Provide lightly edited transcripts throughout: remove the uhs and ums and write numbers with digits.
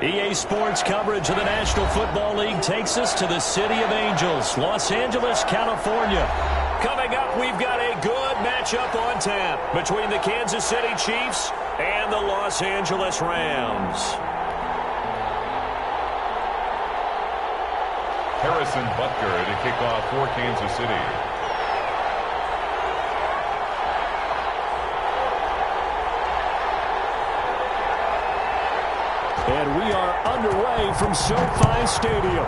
EA Sports coverage of the National Football League takes us to the City of Angels, Los Angeles, California. Coming up, we've got a good matchup on tap between the Kansas City Chiefs and the Los Angeles Rams. Harrison Butker to kick off for Kansas City. And we are underway from SoFi Stadium.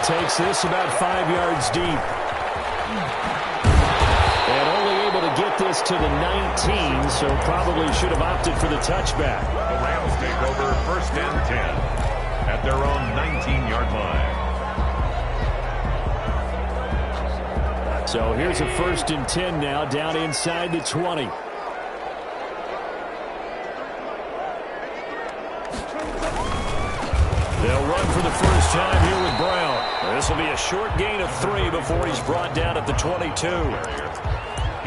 Takes this about 5 yards deep. And only able to get this to the 19, so probably should have opted for the touchback. The Rams take over first and 10 at their own 19-yard line. So here's a first and 10 now, down inside the 20. They'll run for the first time here with Brown. This will be a short gain of 3 before he's brought down at the 22.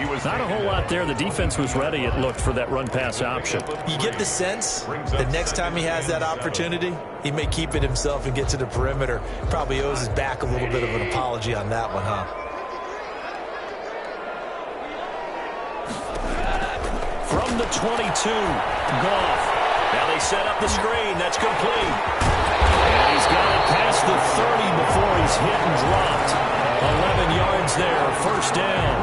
He was not a whole lot there. The defense was ready, it looked, for that run-pass option. You get the sense that next time he has that opportunity, he may keep it himself and get to the perimeter. Probably owes his back a little bit of an apology on that one, huh? From the 22, Goff. Now they set up the screen. That's complete. And he's got it past the 30 before he's hit and dropped. 11 yards there, first down.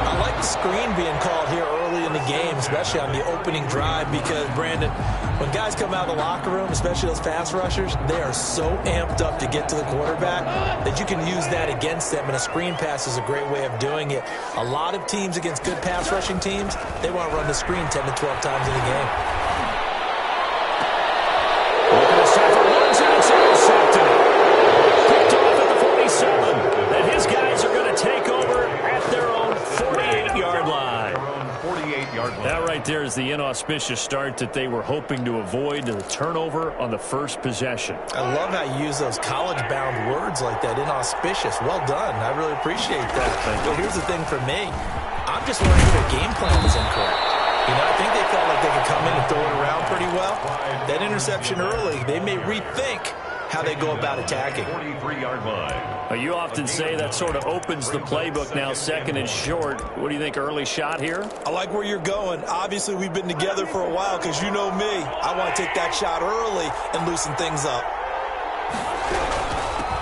I like the screen being called here early in the game, especially on the opening drive, because, Brandon, when guys come out of the locker room, especially those pass rushers, they are so amped up to get to the quarterback that you can use that against them, and a screen pass is a great way of doing it. A lot of teams against good pass rushing teams, they want to run the screen 10 to 12 times in a game. Looking to set for Woods, and it's intercepted. Picked off at the 47. And his guys are going to take over at their own 48-yard line. That right there is the inauspicious start that they were hoping to avoid, the turnover on the first possession. I love how you use those college-bound words like that, inauspicious. Well done. I really appreciate that. But here's the thing for me. I'm just wondering if their game plan was incorrect. You know, I think they felt like they could come in and throw it around pretty well. That interception early, they may rethink how they go about attacking. 43-yard line. You often say that sort of opens the playbook now, second and short. What do you think, early shot here? I like where you're going. Obviously, we've been together for a while because you know me. I want to take that shot early and loosen things up.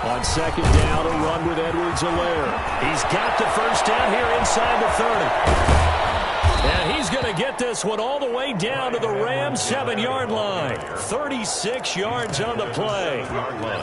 On second down, a run with Edwards-Helaire. He's got the first down here inside the 30. And he's going to get this one all the way down to the Rams' 7-yard line. 36 yards on the play.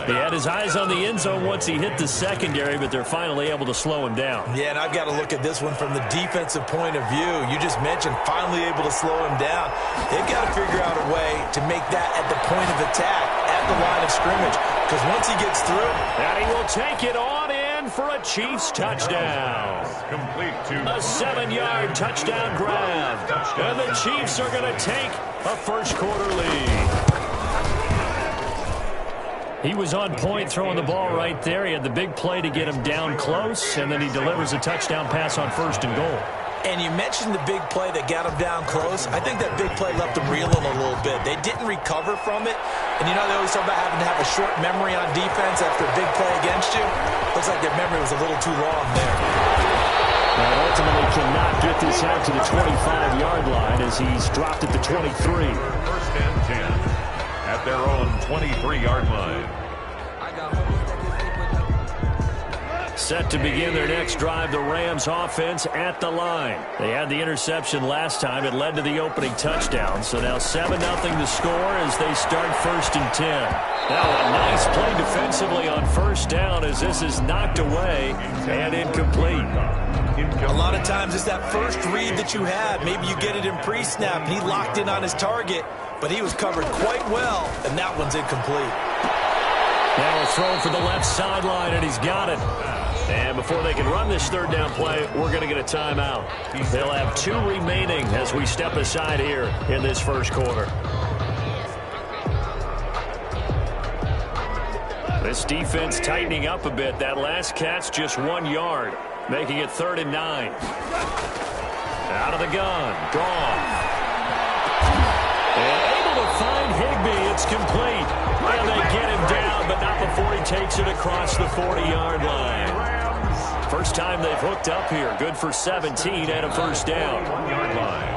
He had his eyes on the end zone once he hit the secondary, but they're finally able to slow him down. Yeah, and I've got to look at this one from the defensive point of view. You just mentioned finally able to slow him down. They've got to figure out a way to make that at the point of attack, at the line of scrimmage, because once he gets through, and he will take it on in for a Chiefs touchdown. Complete to a 7-yard touchdown grab. And the Chiefs are going to take a first-quarter lead. He was on point throwing the ball right there. He had the big play to get him down close, and then he delivers a touchdown pass on first and goal. And you mentioned the big play that got him down close. I think that big play left him reeling a little bit. They didn't recover from it. And, you know, they always talk about having to have a short memory on defense after a big play against you. Looks like their memory was a little too long there. And ultimately cannot get this out to the 25-yard line as he's dropped at the 23. First and 10 at their own 23-yard line. Set to begin their next drive, the Rams offense at the line. They had the interception last time. It led to the opening touchdown. So now 7-0 the score as they start first and 10. Now a nice play defensively on first down as this is knocked away and incomplete. A lot of times it's that first read that you have. Maybe you get it in pre-snap. He locked in on his target, but he was covered quite well, and that one's incomplete. Now a throw for the left sideline, and he's got it. And before they can run this third down play, we're going to get a timeout. They'll have 2 remaining as we step aside here in this first quarter. This defense tightening up a bit. That last catch just 1 yard, making it 3rd and 9. Out of the gun, Goff. It's complete. And they get him down, but not before he takes it across the 40-yard line. First time they've hooked up here. Good for 17 and a first down. 1-yard line.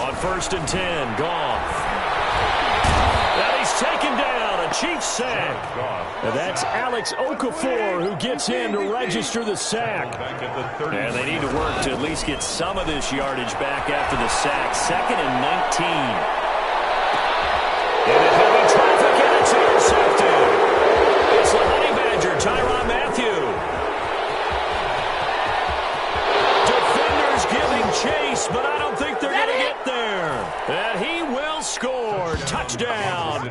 On 1st and 10, Goff. Now he's taken down, a Chiefs sack. And that's Alex Okafor who gets in to register the sack. And they need to work to at least get some of this yardage back after the sack. 2nd and 19. Into heavy traffic, and it's intercepted. It's the Honey Badger, Tyrann Mathieu. Defenders giving chase, but I don't think they're going to get there. And he will score. Touchdown.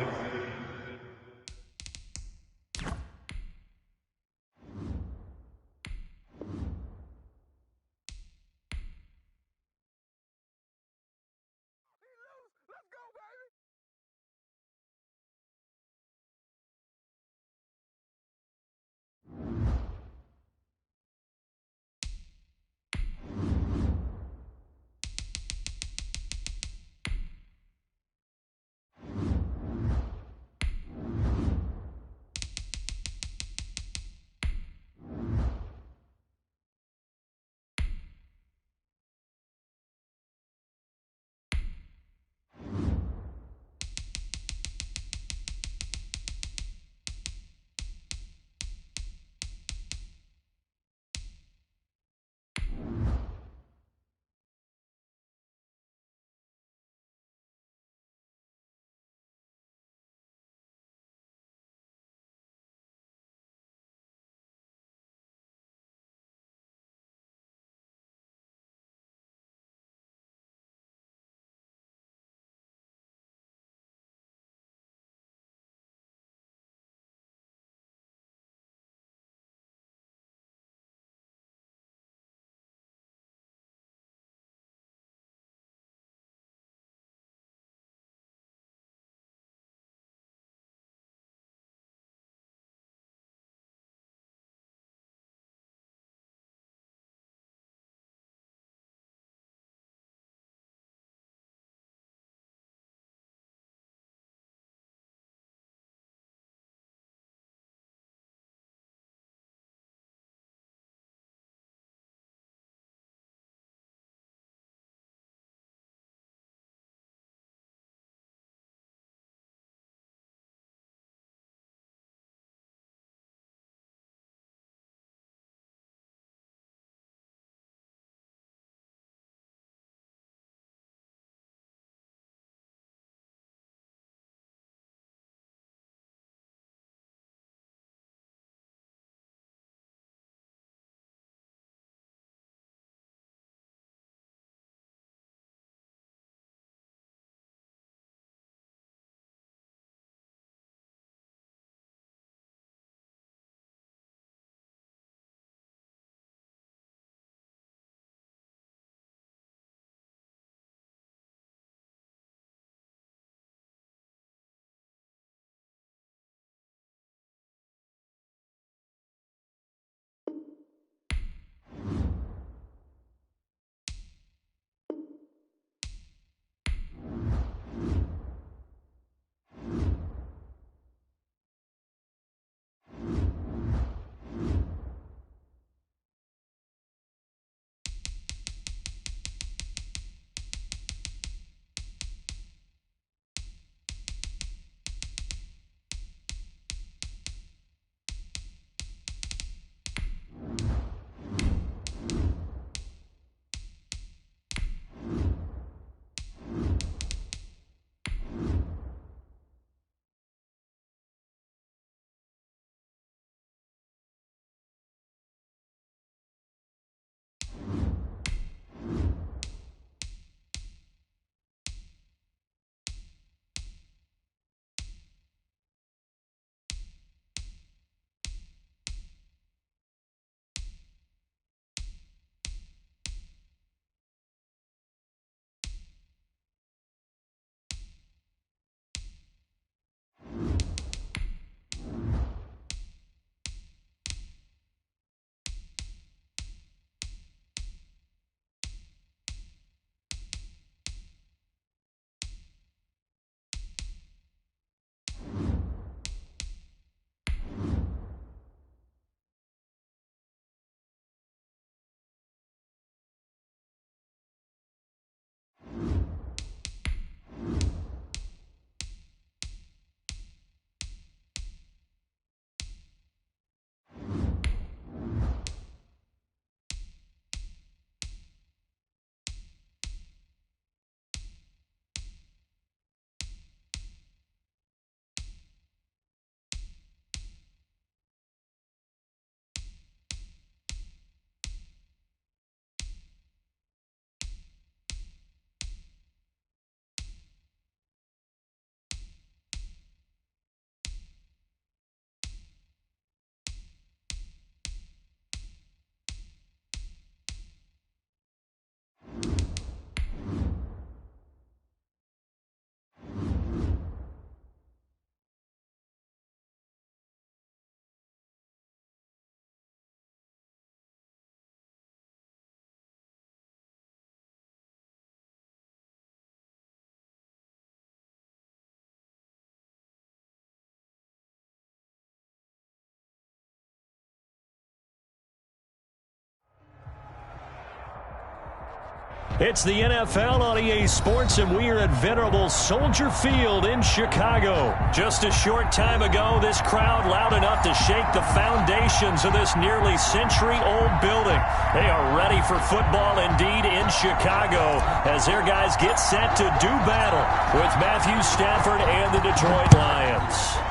It's the NFL on EA Sports, and we are at venerable Soldier Field in Chicago. Just a short time ago, this crowd loud enough to shake the foundations of this nearly century-old building. They are ready for football indeed in Chicago as their guys get set to do battle with Matthew Stafford and the Detroit Lions.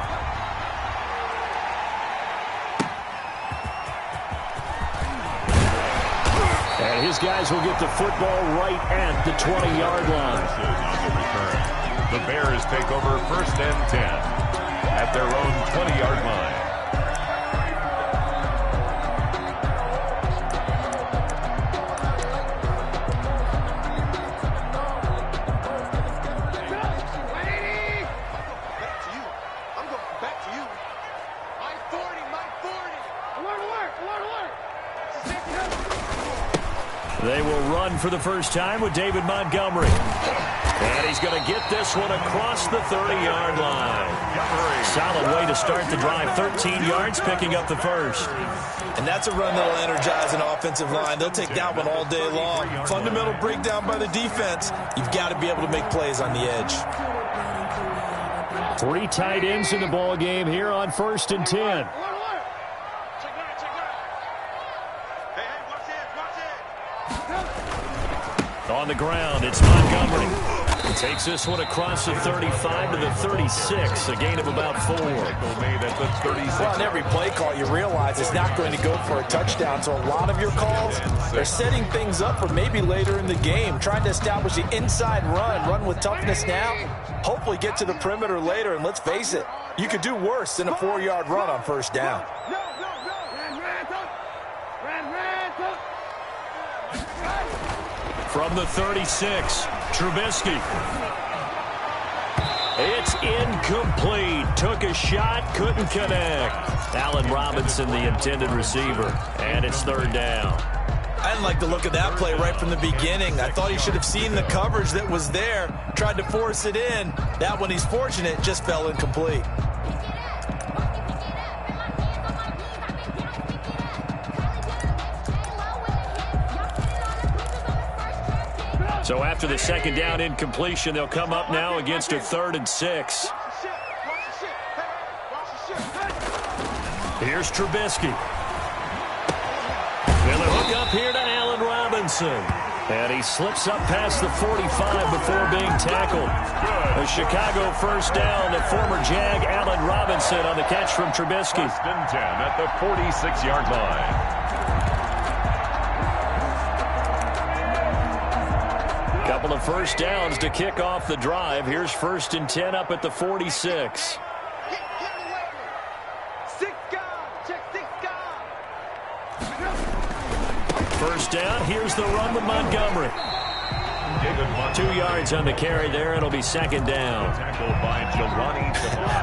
And his guys will get the football right at the 20-yard line. The Bears take over 1st and 10 at their own 20-yard line. They will run for the first time with David Montgomery. And he's going to get this one across the 30-yard line. Solid way to start the drive. 13 yards, picking up the first. And that's a run that will energize an offensive line. They'll take that one all day long. Fundamental breakdown by the defense. You've got to be able to make plays on the edge. 3 tight ends in the ball game here on 1st and 10. On the ground, it's Montgomery. He takes this one across the 35 to the 36, a gain of about 4. Well, on every play call, you realize it's not going to go for a touchdown. So a lot of your calls, they're setting things up for maybe later in the game, trying to establish the inside run with toughness now, hopefully get to the perimeter later. And let's face it, you could do worse than a 4-yard run on 1st down. From the 36, Trubisky. It's incomplete. Took a shot, couldn't connect. Allen Robinson, the intended receiver, and it's 3rd down. I didn't like the look of that play right from the beginning. I thought he should have seen the coverage that was there, tried to force it in. That one, he's fortunate, just fell incomplete. So after the 2nd down incompletion, they'll come up now against a 3rd and 6. Here's Trubisky. And the hook up here to Allen Robinson. And he slips up past the 45 before being tackled. A Chicago 1st down to former Jag Allen Robinson on the catch from Trubisky. 1st and 10 at the 46-yard line. Couple of 1st downs to kick off the drive. Here's 1st and 10 up at the 46. First down, here's the run with Montgomery. 2 yards on the carry there. It'll be 2nd down.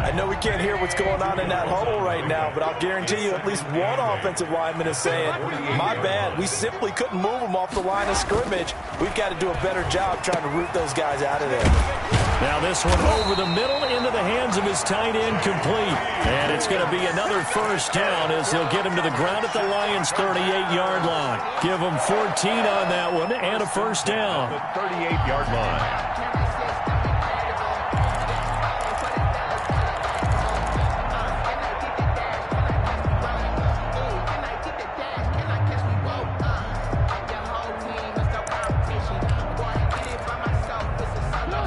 I know we can't hear what's going on in that huddle right now, but I'll guarantee you at least one offensive lineman is saying, my bad, we simply couldn't move them off the line of scrimmage. We've got to do a better job trying to root those guys out of there. Now this one over the middle into the hands of his tight end, complete. And it's going to be another 1st down as they'll get him to the ground at the Lions' 38-yard line. Give him 14 on that one and a 1st down. The 38-yard line.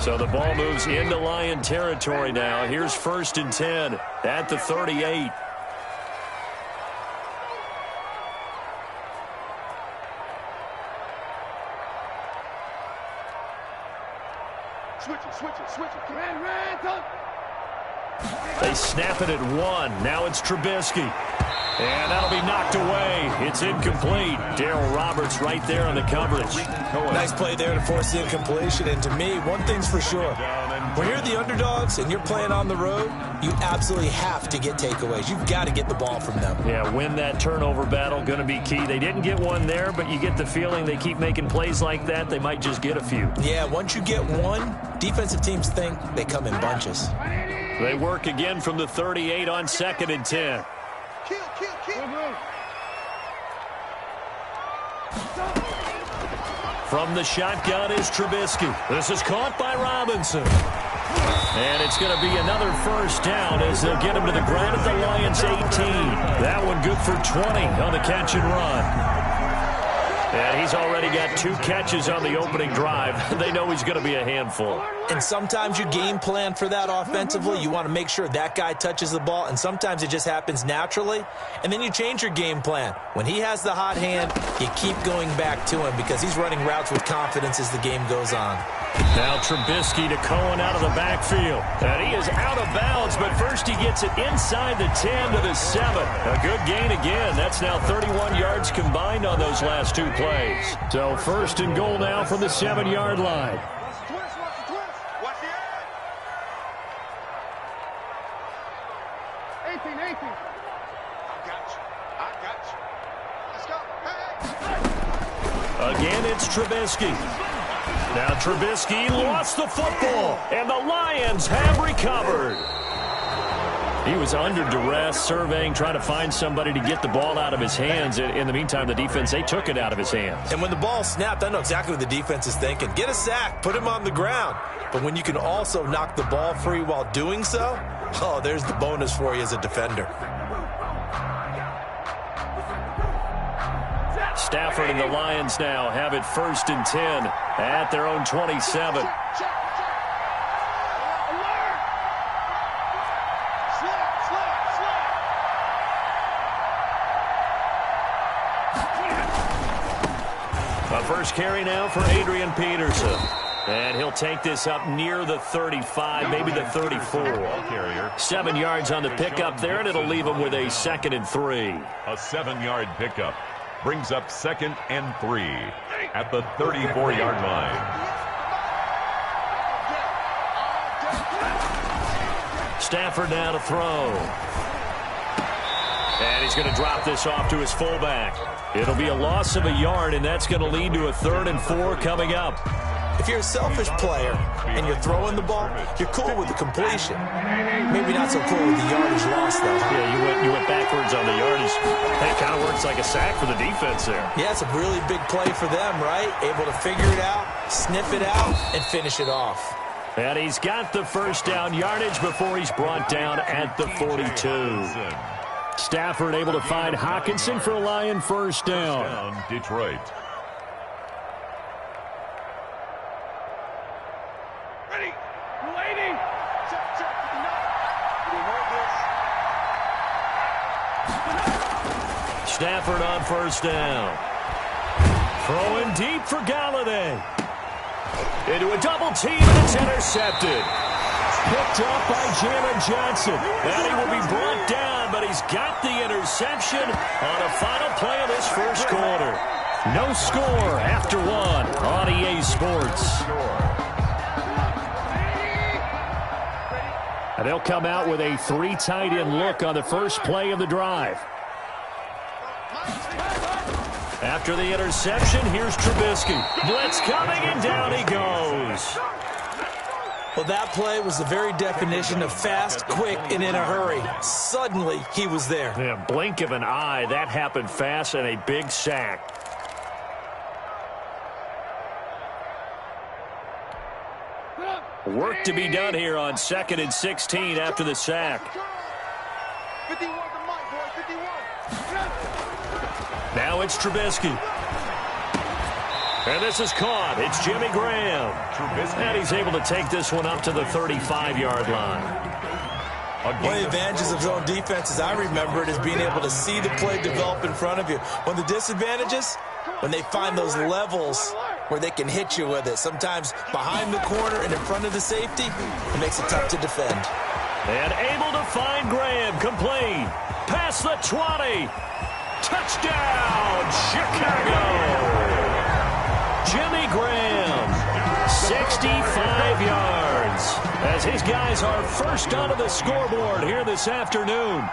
So the ball moves into Lion territory now. Here's 1st and 10 at the 38. Switch it. They snap it at 1. Now it's Trubisky. And that'll be knocked away. It's incomplete. Darryl Roberts right there on the coverage. Nice play there to force the incompletion. And to me, one thing's for sure. When you're the underdogs and you're playing on the road, you absolutely have to get takeaways. You've got to get the ball from them. Yeah, win that turnover battle, going to be key. They didn't get one there, but you get the feeling they keep making plays like that, they might just get a few. Yeah, once you get one, defensive teams think they come in bunches. They work again from the 38 on 2nd and 10. From the shotgun is Trubisky. This is caught by Robinson. And it's going to be another first down as they'll get him to the ground at the Lions' 18. That one good for 20 on the catch and run. And he's already got 2 catches on the opening drive. They know he's going to be a handful. And sometimes you game plan for that offensively. You want to make sure that guy touches the ball, and sometimes it just happens naturally. And then you change your game plan. When he has the hot hand, you keep going back to him because he's running routes with confidence as the game goes on. Now Trubisky to Cohen out of the backfield. And he is out of bounds, but first he gets it inside the 10 to the 7. A good gain again. That's now 31 yards combined on those last 2 plays. So first and goal now from the 7-yard line. Again, it's Trubisky. Now Trubisky lost the football, and the Lions have recovered. He was under duress, surveying, trying to find somebody to get the ball out of his hands. In the meantime, the defense, they took it out of his hands. And when the ball snapped, I know exactly what the defense is thinking. Get a sack, put him on the ground. But when you can also knock the ball free while doing so, oh, there's the bonus for you as a defender. Stafford and the Lions now have it first and 10 at their own 27. A first carry now for Adrian Peterson. And he'll take this up near the 35, maybe the 34. 7 yards on the pickup there, and it'll leave him with a 2nd and 3. A 7-yard pickup brings up 2nd and 3 at the 34-yard line. Stafford now to throw. And he's going to drop this off to his fullback. It'll be a loss of a yard, and that's going to lead to a 3rd and 4 coming up. If you're a selfish player and you're throwing the ball, you're cool with the completion. Maybe not so cool with the yardage loss, though. Yeah, you went backwards on the yardage. That kind of works like a sack for the defense there. Yeah, it's a really big play for them, right? Able to figure it out, sniff it out, and finish it off. And he's got the first down yardage before he's brought down at the 42. Stafford able to find Hockenson for a Lion first down. Detroit. Stafford on first down. Throwing deep for Galladay. Into a double team, and it's intercepted. Picked up by Jalen Johnson. And he will be brought down, but he's got the interception on a final play of this first quarter. No score after 1 on EA Sports. And they'll come out with a 3 tight end look on the first play of the drive. After the interception, here's Trubisky. Blitz coming, and down he goes. Well, that play was the very definition of fast, quick, and in a hurry. Suddenly, he was there. Yeah, blink of an eye. That happened fast, and a big sack. Work to be done here on 2nd and 16 after the sack. 51 to Mike, boy, 51. Now it's Trubisky. And this is caught. It's Jimmy Graham. And he's able to take this one up to the 35-yard line. One of the advantages of zone defense, as I remember it, is being able to see the play develop in front of you. One of the disadvantages, when they find those levels where they can hit you with it. Sometimes behind the corner and in front of the safety, it makes it tough to defend. And able to find Graham, complete. Past the 20. Touchdown, Chicago. Jimmy Graham, 65 yards, as his guys are first onto the scoreboard here this afternoon.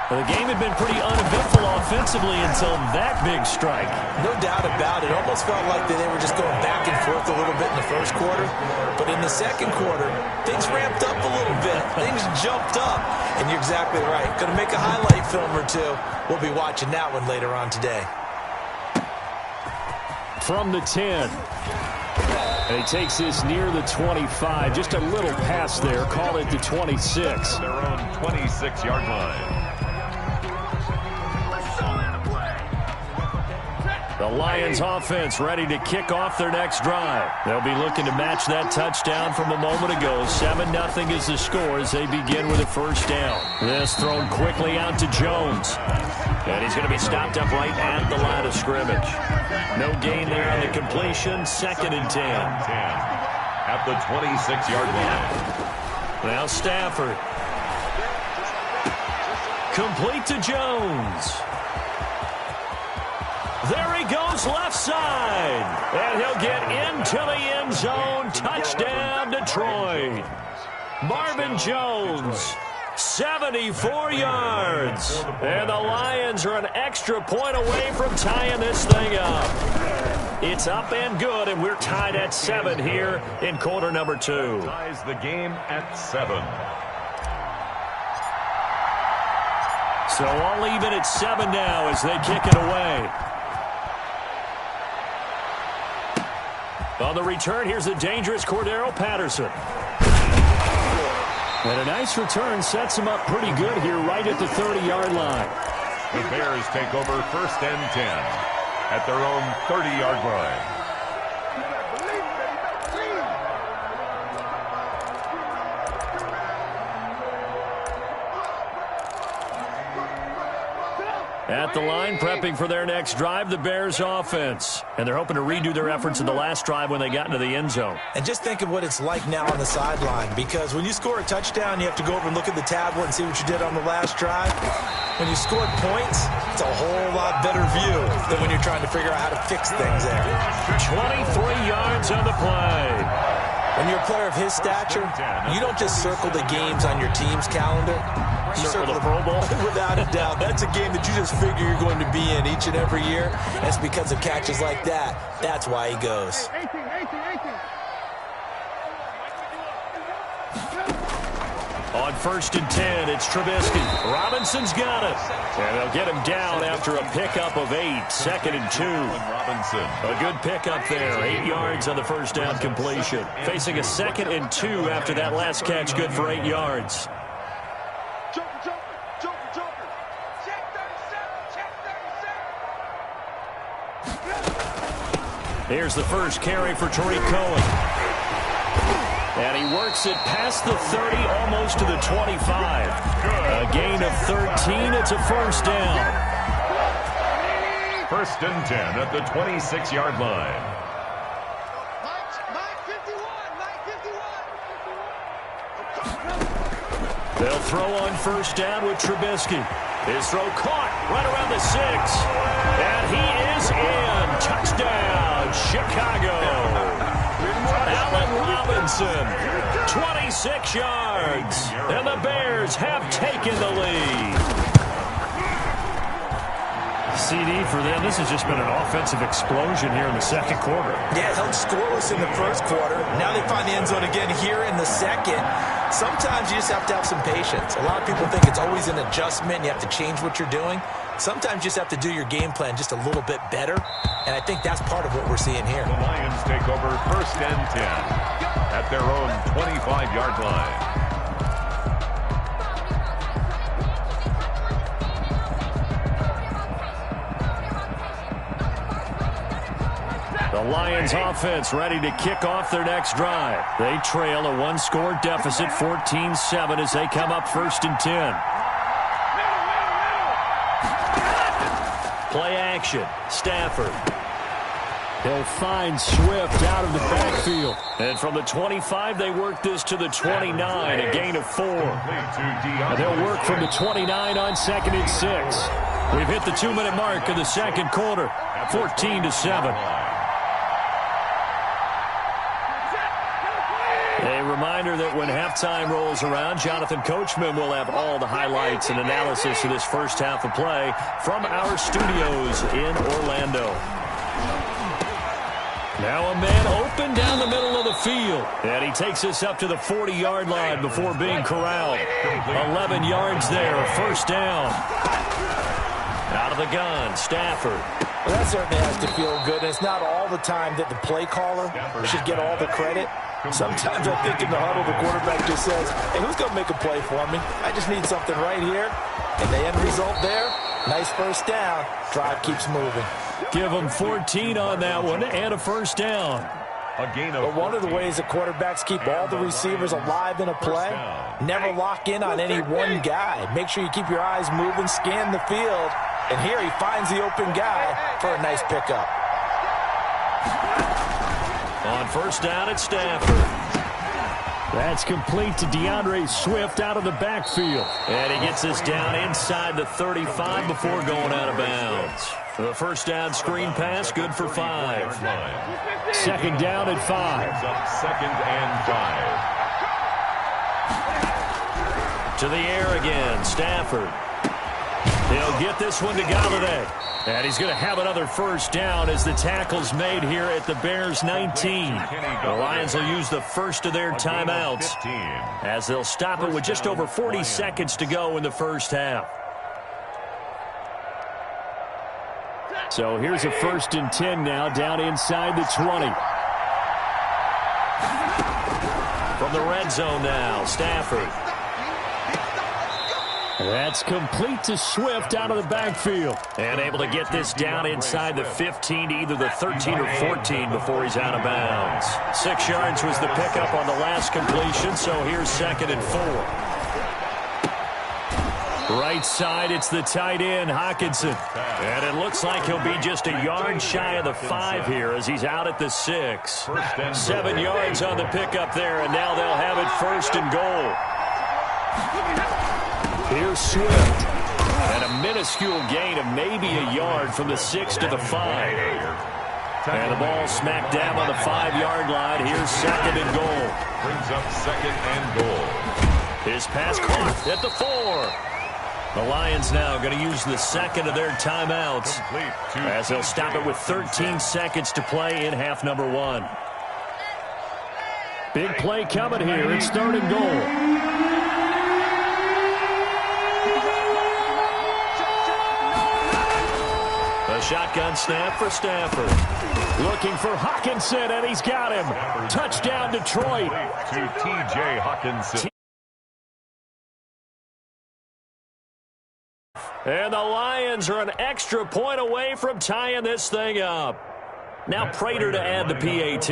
Well, the game had been pretty uneventful offensively until that big strike. No doubt about it. Almost felt like they were just going back and forth a little bit in the first quarter. But in the second quarter, things ramped up a little bit. Things jumped up. And you're exactly right. Going to make a highlight film or two. We'll be watching that one later on today. from the 10. And he takes this near the 25. Just a little pass there. Call it the 26. Their own 26-yard line. The Lions offense ready to kick off their next drive. They'll be looking to match that touchdown from a moment ago. 7-0 is the score as they begin with a first down. This thrown quickly out to Jones. And he's going to be stopped up right at the line of scrimmage. No gain there on the completion. 2nd and 10. At the 26-yard line. Now Stafford. Complete to Jones. There he goes left side. And he'll get into the end zone. Touchdown, Detroit. Marvin Jones, 74 yards. And the Lions are an extra point away from tying this thing up. It's up and good, and we're tied at 7 here in quarter number 2. Ties the game at 7. So all even at 7 now as they kick it away. On the return, here's the dangerous Cordero Patterson. And a nice return sets him up pretty good here right at the 30-yard line. The Bears take over 1st and 10 at their own 30-yard line. At the line, prepping for their next drive, the Bears offense. And they're hoping to redo their efforts in the last drive when they got into the end zone. And just think of what it's like now on the sideline, because when you score a touchdown, you have to go over and look at the tablet and see what you did on the last drive. When you scored points, it's a whole lot better view than when you're trying to figure out how to fix things there. 23 yards on the play. When you're a player of his stature, you don't just circle the games on your team's calendar. You circle the Pro Bowl? Without a doubt. That's a game that you just figure you're going to be in each and every year. That's because of catches like that. That's why he goes. 18. On 1st and 10, it's Trubisky. Robinson's got it. And they'll get him down after a pickup of 8. 2nd and 2. Robinson. A good pickup there. 8 yards on the first down completion. Facing a 2nd and 2 after that last catch. Good for 8 yards. Joker. Check 37. Here's the first carry for Tariq Cohen. And he works it past the 30, almost to the 25. A gain of 13. It's a first down. 1st and 10 at the 26-yard line. 951. They'll throw on first down with Trubisky. His throw caught right around the 6. And he is in. Touchdown, Chicago. Allen Robinson, 26 yards. And the Bears have taken the lead. CD for them. This has just been an offensive explosion here in the second quarter. Yeah, held scoreless in the first quarter. Now they find the end zone again here in the second. Sometimes you just have to have some patience. A lot of people think it's always an adjustment. You have to change what you're doing. Sometimes you just have to do your game plan just a little bit better. And I think that's part of what we're seeing here. The Lions take over 1st and 10 at their own 25-yard line. The Lions offense ready to kick off their next drive. They trail a 1-score deficit, 14-7 as they come up 1st and 10. Play action. Stafford. He'll find Swift out of the backfield. And from the 25, they work this to the 29, a gain of 4. And they'll work from the 29 on 2nd and 6. We've hit the 2-minute mark of the second quarter, 14-7. A reminder that when halftime rolls around, Jonathan Coachman will have all the highlights and analysis of this first half of play from our studios in Orlando. Now a man open down the middle of the field. And he takes us up to the 40-yard line before being corralled. 11 yards there, first down. Out of the gun, Stafford. Well, that certainly has to feel good. And it's not all the time that the play caller should get all the credit. Sometimes I think in the huddle, the quarterback just says, hey, who's going to make a play for me? I just need something right here. And the end result there, nice first down. Drive keeps moving. Give them 14 on that one and a first down. But one of the ways the quarterbacks keep all the receivers alive in a play, never lock in on any one guy. Make sure you keep your eyes moving, scan the field. And here he finds the open guy for a nice pickup. On first down at Stafford. That's complete to DeAndre Swift out of the backfield. And he gets us down inside the 35 before going out of bounds. The first down screen pass, good for 5. Second down at 5. Second and 5. To the air again, Stafford. He'll get this one to Galladay. And he's going to have another first down as the tackle's made here at the Bears' 19. The Lions will use the first of their timeouts as they'll stop it with just over 40 seconds to go in the first half. So here's a 1st and 10 now down inside the 20. From the red zone now, Stafford. That's complete to Swift out of the backfield. And able to get this down inside the 15 to either the 13 or 14 before he's out of bounds. 6 yards was the pickup on the last completion, so here's 2nd and 4. Right side, it's the tight end, Hockenson. And it looks like he'll be just a yard shy of the 5 here as he's out at the 6. 7 yards on the pickup there, and now they'll have it 1st and goal. Here's Swift. And a minuscule gain of maybe a yard from the 6 to the 5. And the ball smacked down on the 5-yard line. Here's 2nd and goal. Brings up 2nd and goal. His pass caught at the 4. The Lions now going to use the 2nd of their timeouts as they'll stop it with 13 seconds to play in half number 1. Big play coming here. It's 3rd and goal. A shotgun snap for Stafford. Looking for Hockenson, and he's got him. Touchdown, Detroit. To T.J. Hockenson. And the Lions are an extra point away from tying this thing up. Now Prater to add the PAT.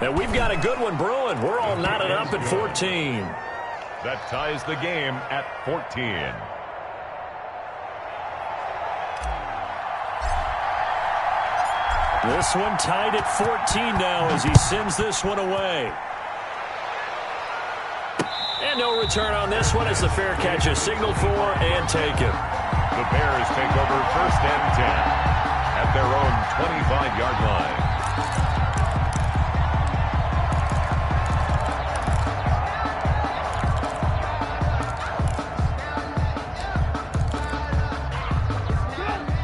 And we've got a good one brewing. We're all knotted up at 14. That ties the game at 14. This one tied at 14 now as he sends this one away. And no return on this one as the fair catch is signaled for and taken. The Bears take over 1st and 10 at their own 25-yard line.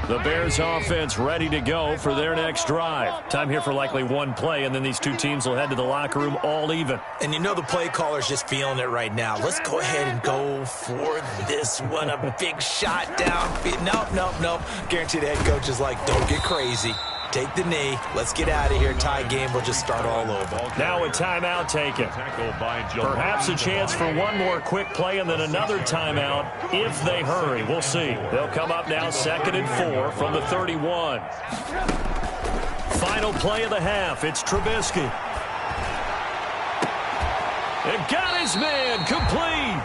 The Bears offense ready to go for their next drive. Time here for likely one play, and then these two teams will head to the locker room all even. And you know the play caller's just feeling it right now. Let's go ahead and go for this one. A big shot downfield. Nope. Guarantee the head coach is like, don't get crazy. Take the knee. Let's get out of here. Tie game. We'll just start all over. Now a timeout taken. Perhaps a chance for one more quick play and then another timeout if they hurry. We'll see. They'll come up now 2nd and 4 from the 31. Final play of the half. It's Trubisky. And got his man complete.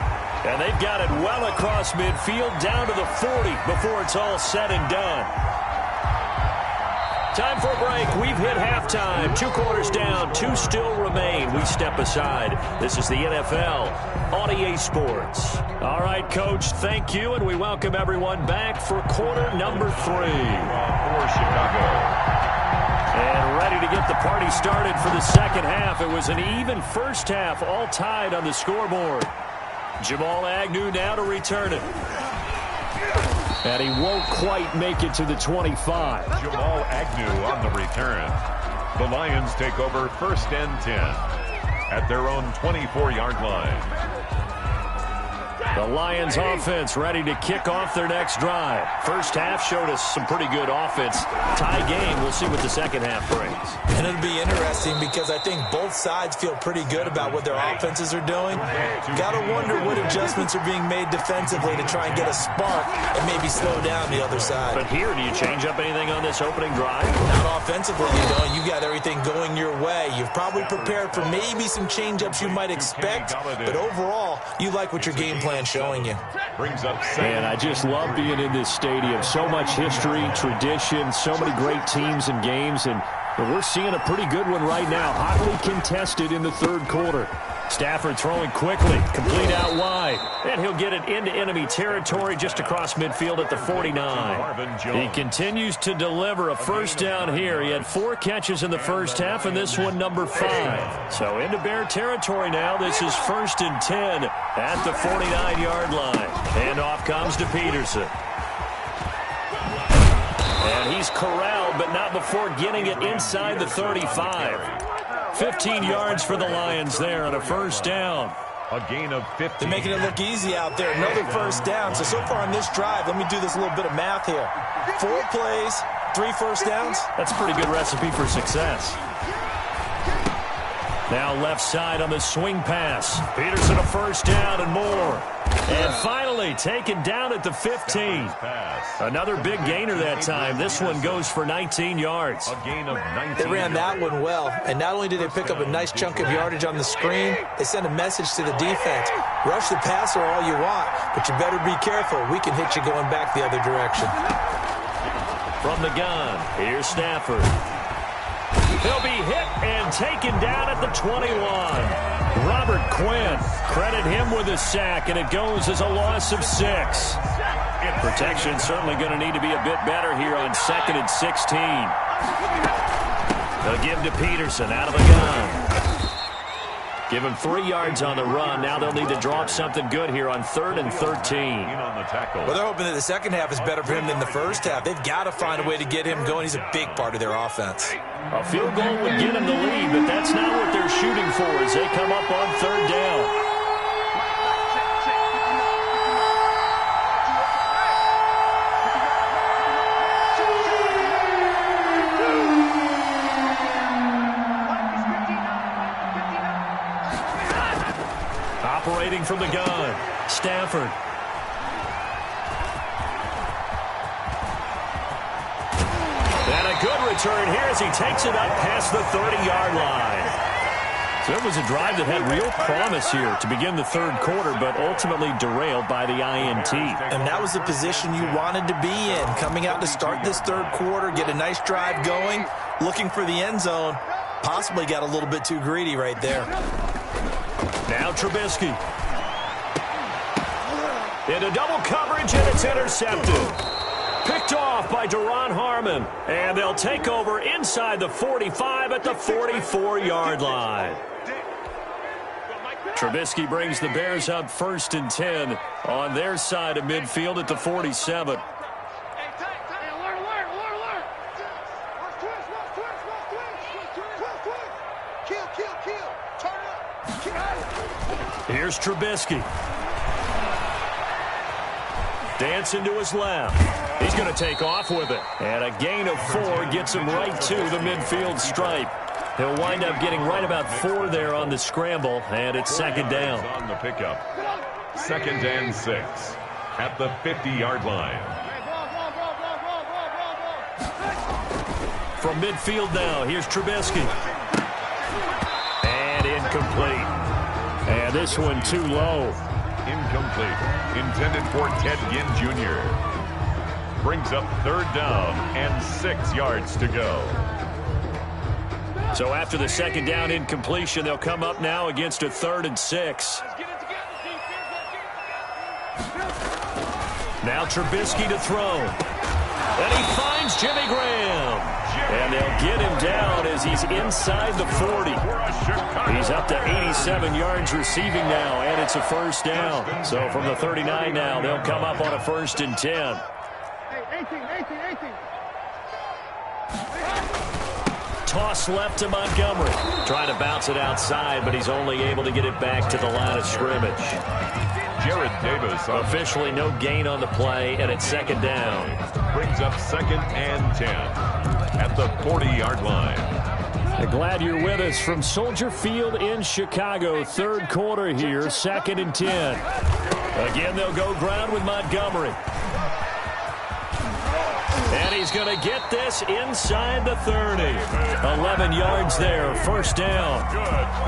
And they've got it well across midfield down to the 40 before it's all said and done. Time for a break. We've hit halftime. 2 quarters down. 2 still remain. We step aside. This is the NFL on EA Sports. All right, Coach, thank you, and we welcome everyone back for quarter number 3. For Chicago. And ready to get the party started for the second half. It was an even first half, all tied on the scoreboard. Jamal Agnew now to return it. And he won't quite make it to the 25. Jamal Agnew on the return. The Lions take over 1st and 10 at their own 24-yard line. The Lions offense ready to kick off their next drive. First half showed us some pretty good offense. Tie game, we'll see what the second half brings. And it'll be interesting because I think both sides feel pretty good about what their offenses are doing. Got to wonder what adjustments are being made defensively to try and get a spark and maybe slow down the other side. But here, do you change up anything on this opening drive? Not offensively, you don't. You got everything going your way. You've probably prepared for maybe some change-ups you might expect, but overall, you like what your game plan's showing you. Brings up And I just love being in this stadium. So much history, tradition, so many great teams and games, and we're seeing a pretty good one right now. Hotly contested in the third quarter. Stafford throwing quickly, complete out wide, and he'll get it into enemy territory just across midfield at the 49. He continues to deliver a first down here. He had 4 catches in the first half, and this one number 5. So into Bear territory now. This is 1st and 10 at the 49-yard line. Handoff comes to Peterson. And he's corralled, but not before getting it inside the 35. 15 yards for the Lions there on a first down. a gain of 50. They're making it look easy out there. Another first down. So far on this drive, let me do this little bit of math here. 4 plays, 3 first downs. That's a pretty good recipe for success. Now left side on the swing pass. Peterson a first down and more. And finally taken down at the 15. Another big gainer that time. This one goes for 19 yards. A gain of 19. They ran that one well. And not only did they pick up a nice chunk of yardage on the screen, they sent a message to the defense. Rush the passer all you want, but you better be careful. We can hit you going back the other direction. From the gun, here's Stafford. He'll be hit and taken down at the 21. Robert Quinn, credit him with a sack, and it goes as a loss of 6. Protection certainly going to need to be a bit better here on 2nd and 16. They'll give to Peterson out of the gun. Give him 3 yards on the run. Now they'll need to drop something good here on 3rd and 13. Well, they're hoping that the second half is better for him than the first half. They've got to find a way to get him going. He's a big part of their offense. A field goal would get him the lead, but that's not what they're shooting for as they come up on 3rd down. Operating from the gun, Stafford. And a good return here as he takes it up past the 30-yard line. So it was a drive that had real promise here to begin the 3rd quarter, but ultimately derailed by the INT. And that was the position you wanted to be in. Coming out to start this 3rd quarter, get a nice drive going, looking for the end zone. Possibly got a little bit too greedy right there. Now Trubisky. Into double coverage, and it's intercepted. Picked off by Duron Harmon. And they'll take over inside the 45 at the 44-yard line. Trubisky brings the Bears up 1st and 10 on their side of midfield at the 47. Here's Trubisky. Dancing to his left. He's going to take off with it. And a gain of 4 gets him right to the midfield stripe. He'll wind up getting right about 4 there on the scramble, and it's 2nd down. On the pickup. 2nd and 6 at the 50-yard line. From midfield now, here's Trubisky. And incomplete. And this one too low. Incomplete. Intended for Ted Ginn Jr. Brings up 3rd down and 6 yards to go. So after the 2nd down incompletion, they'll come up now against a 3rd and 6. Now Trubisky to throw. And he finds Jimmy Graham. And they'll get him down as he's inside the 40. He's up to 87 yards receiving now, and it's a 1st down. So from the 39 now, they'll come up on a 1st and 10. Toss left to Montgomery. Trying to bounce it outside, but he's only able to get it back to the line of scrimmage. Jared Davis. Officially no gain on the play, and it's second down. Brings up 2nd and 10 at the 40-yard line. Glad you're with us from Soldier Field in Chicago. Third quarter here, 2nd and 10. Again, they'll go ground with Montgomery. And he's going to get this inside the 30. 11 yards there, first down.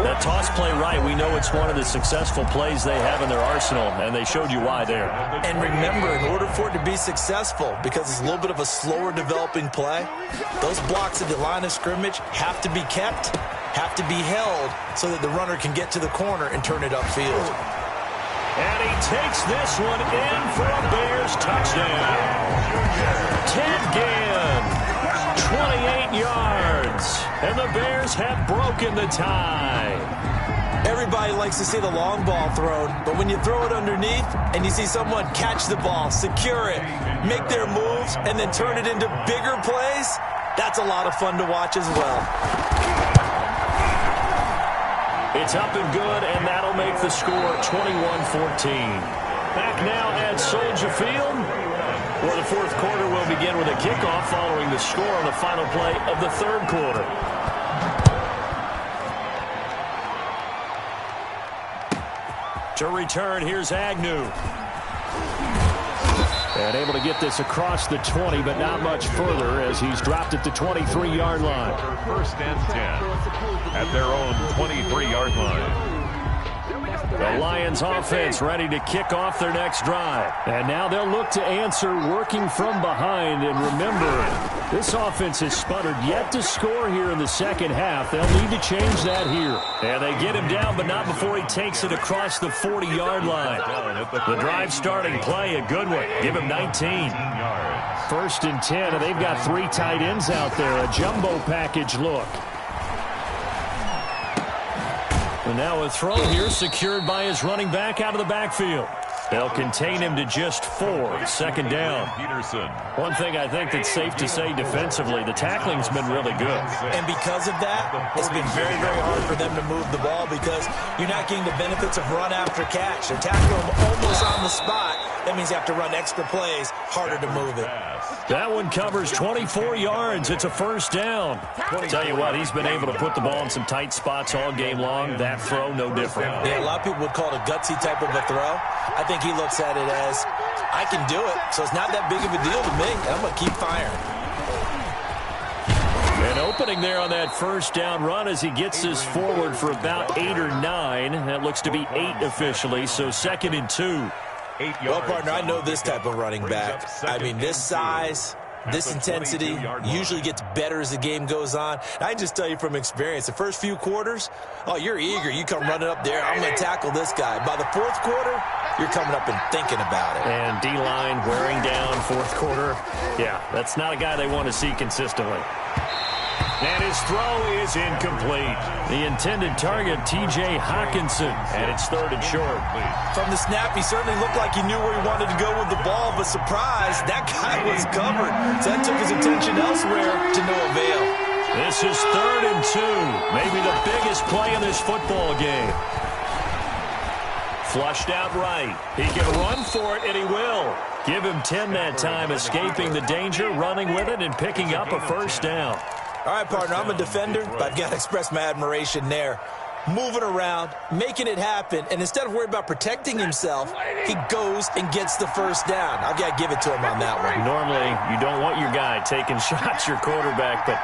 That toss play right, we know it's one of the successful plays they have in their arsenal, and they showed you why there. And remember, in order for it to be successful, because it's a little bit of a slower developing play, those blocks at the line of scrimmage have to be kept, have to be held, so that the runner can get to the corner and turn it upfield. And he takes this one in for a Bears touchdown. Ted Ginn, 28 yards. And the Bears have broken the tie. Everybody likes to see the long ball thrown, but when you throw it underneath and you see someone catch the ball, secure it, make their moves, and then turn it into bigger plays, that's a lot of fun to watch as well. It's up and good, and that'll make the score 21-14. Back now at Soldier Field, where the fourth quarter will begin with a kickoff following the score on the final play of the third quarter. To return, here's Agnew. And able to get this across the 20, but not much further as he's dropped at the 23-yard line. 1st and 10 at their own 23-yard line. The Lions offense ready to kick off their next drive. And now they'll look to answer working from behind. And remember, this offense has sputtered yet to score here in the second half. They'll need to change that here. And they get him down, but not before he takes it across the 40-yard line. The drive starting play, a good one. Give him 19. 1st and 10, and they've got 3 tight ends out there. A jumbo package look. And now a throw here secured by his running back out of the backfield. They'll contain him to just 4. 2nd down. Peterson. One thing I think that's safe to say defensively, the tackling's been really good. And because of that, it's been very, very hard for them to move the ball because you're not getting the benefits of run after catch. They're tackling him almost on the spot. That means you have to run extra plays, harder to move it. That one covers 24 yards. It's a first down. Tell you what, he's been able to put the ball in some tight spots all game long. That throw, no different. Yeah, a lot of people would call it a gutsy type of a throw. I think he looks at it as, I can do it, so it's not that big of a deal to me. I'm going to keep firing. An opening there on that first down run as he gets this forward for about 8 or 9. That looks to be 8 officially, so 2nd and 2. Well, partner, I know this type of running back. I mean, this size, this intensity usually gets better as the game goes on. I just tell you from experience, the first few quarters, oh, you're eager. You come running up there, I'm going to tackle this guy. By the fourth quarter, you're coming up and thinking about it. And D-line wearing down fourth quarter. Yeah, that's not a guy they want to see consistently. And his throw is incomplete. The intended target, T.J. Hawkinson, and it's 3rd and short. From the snap, he certainly looked like he knew where he wanted to go with the ball, but surprise, that guy was covered. So that took his attention elsewhere to no avail. This is 3rd and 2, maybe the biggest play in this football game. Flushed out right. He can run for it, and he will. Give him 10 that time, escaping the danger, running with it, and picking up a first down. All right, partner, I'm a defender, but I've got to express my admiration there. Moving around, making it happen, and instead of worrying about protecting himself, he goes and gets the first down. I've got to give it to him on that one. Normally, you don't want your guy taking shots, your quarterback, but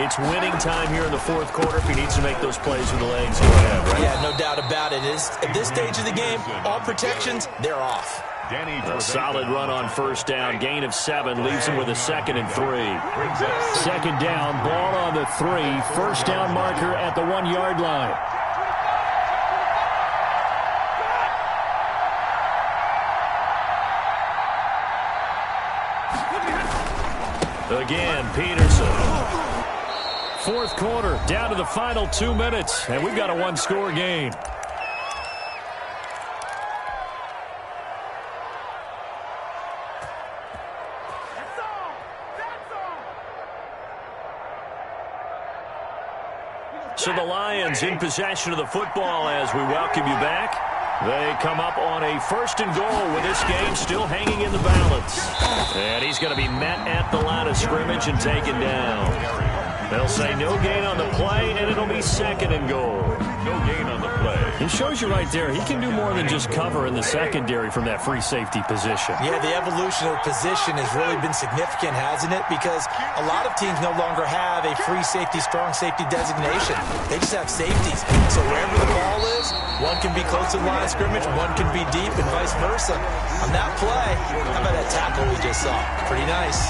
it's winning time here in the fourth quarter if he needs to make those plays with the legs he'll have, right? Yeah, no doubt about it. At this stage of the game, all protections, they're off. A solid run on first down. Gain of 7 leaves him with a 2nd and 3. 2nd down, ball on the 3. First down marker at the 1-yard line. Again, Peterson. Fourth quarter, down to the final 2 minutes, and we've got a 1-score game. So the Lions in possession of the football as we welcome you back. They come up on a 1st and goal with this game still hanging in the balance. And he's going to be met at the line of scrimmage and taken down. They'll say no gain on the play, and it'll be 2nd and goal. No gain on the play. It shows you right there, he can do more than just cover in the secondary from that free safety position. Yeah, the evolution of position has really been significant, hasn't it? Because a lot of teams no longer have a free safety, strong safety designation. They just have safeties. So wherever the ball is, one can be close to the line of scrimmage, one can be deep, and vice versa. On that play, how about that tackle we just saw? Pretty nice.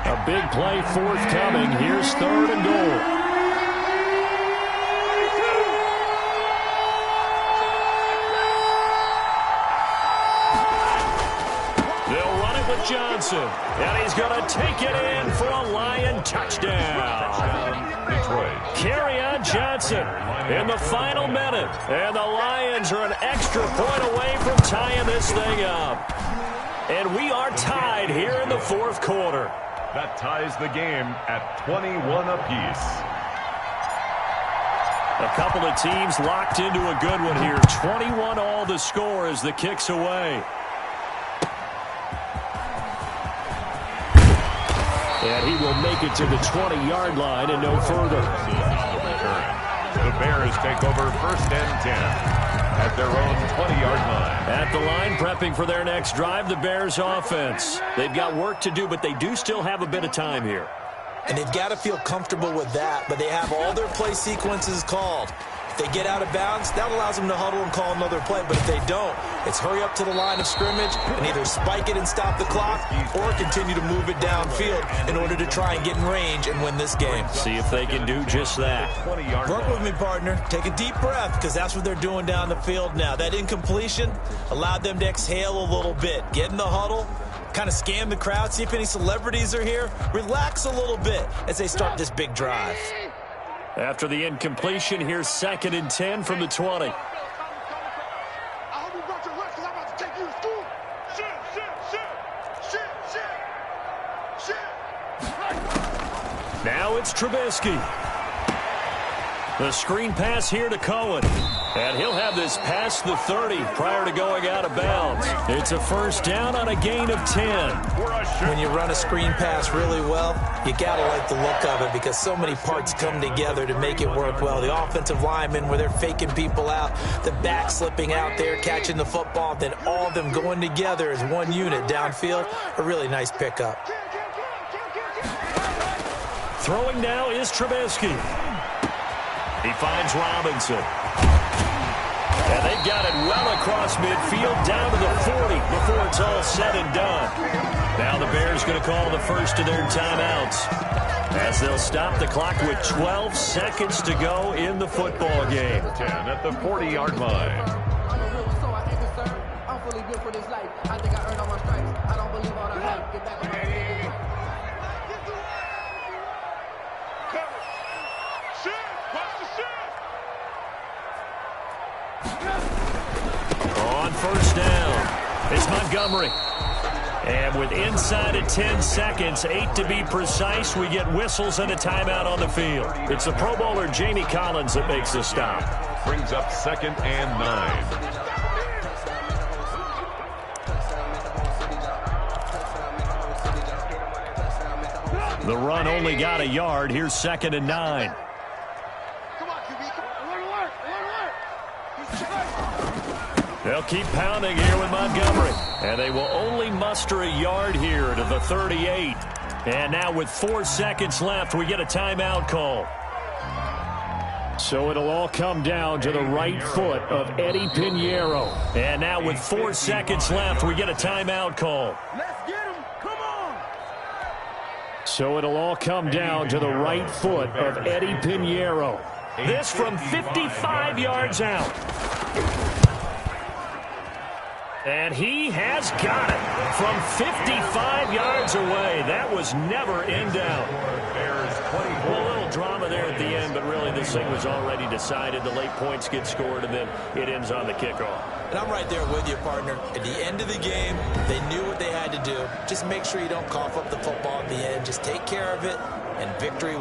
A big play forthcoming. Here's 3rd and goal. Johnson, and he's going to take it in for a Lion touchdown. Detroit. Kerryon Johnson in the final minute, and the Lions are an extra point away from tying this thing up. And we are tied here in the 4th quarter. That ties the game at 21 apiece. A couple of teams locked into a good one here. 21 all the score as the kick's away. And he will make it to the 20-yard line and no further. The Bears take over 1st and 10 at their own 20-yard line. At the line, prepping for their next drive, the Bears offense. They've got work to do, but they do still have a bit of time here. And they've got to feel comfortable with that, but they have all their play sequences called. If they get out of bounds, that allows them to huddle and call another play. But if they don't, it's hurry up to the line of scrimmage and either spike it and stop the clock or continue to move it downfield in order to try and get in range and win this game. See if they can do just that. Work with me, partner. Take a deep breath because that's what they're doing down the field now. That incompletion allowed them to exhale a little bit. Get in the huddle, kind of scan the crowd, see if any celebrities are here. Relax a little bit as they start this big drive. After the incompletion, here's 2nd and 10 from the 20. I hope you brought your lunch because I'm about to take you to school. Shit. Now it's Trubisky. The screen pass here to Cohen. And he'll have this past the 30 prior to going out of bounds. It's a 1st down on a gain of 10. When you run a screen pass really well, you got to like the look of it because so many parts come together to make it work well. The offensive linemen where they're faking people out, the back slipping out there, catching the football, then all of them going together as one unit downfield. A really nice pickup. Throwing now is Trubisky. He finds Robinson. And they've got it well across midfield down to the 40 before it's all said and done. Now the Bears going to call the 1st of their timeouts as they'll stop the clock with 12 seconds to go in the football game. 10 at the 40-yard line. I'm a real soul, I ain't concerned. I'm fully built for this life. I think I earned all my stripes. I don't believe all the hype. Get back on my feet. On 1st down, it's Montgomery. And with inside of 10 seconds, 8 to be precise, we get whistles and a timeout on the field. It's the Pro Bowler Jamie Collins that makes the stop. Brings up 2nd and 9. The run only got a yard. Here's 2nd and 9. Come on, QB. Come on. Alert. They'll keep pounding here with Montgomery. And they will only muster a yard here to the 38. And now with 4 seconds left, we get a timeout call. So it'll all come down to the right foot of Eddie Pinheiro. And now with 4 seconds left, we get a timeout call. Let's get him. Come on. So it'll all come down to the right foot of Eddie Pinheiro. This from 55 yards out. And he has got it from 55 yards away. That was never in doubt. A little drama there at the end, but really this thing was already decided. The late points get scored, and then it ends on the kickoff. And I'm right there with you, partner. At the end of the game, they knew what they had to do. Just make sure you don't cough up the football at the end. Just take care of it, and victory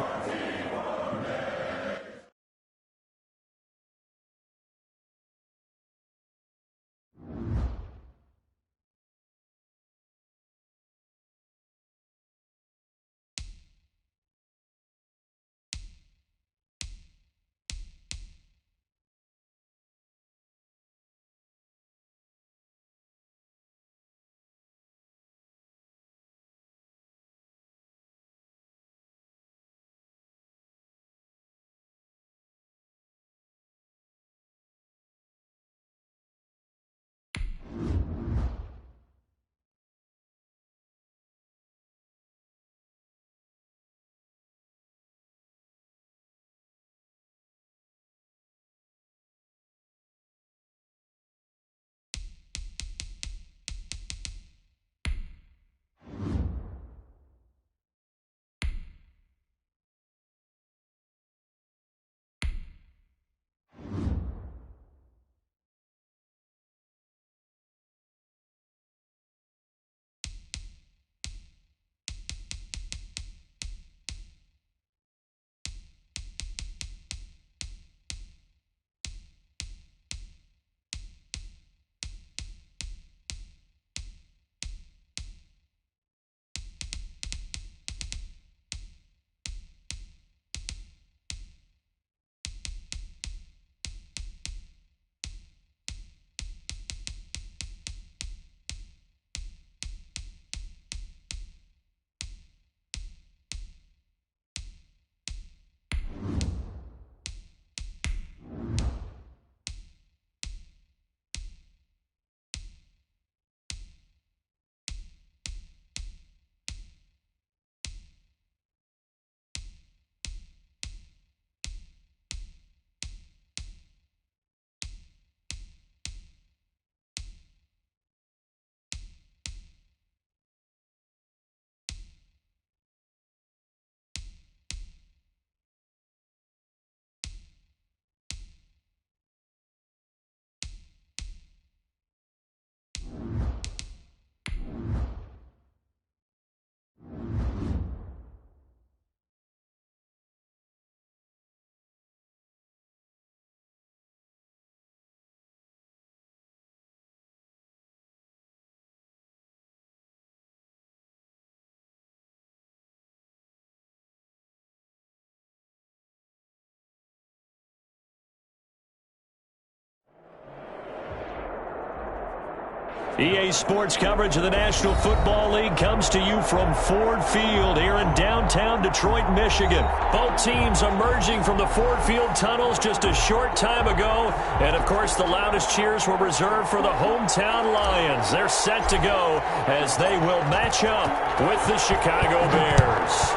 EA Sports coverage of the National Football League comes to you from Ford Field here in downtown Detroit, Michigan. Both teams emerging from the Ford Field tunnels just a short time ago. And, of course, the loudest cheers were reserved for the hometown Lions. They're set to go as they will match up with the Chicago Bears.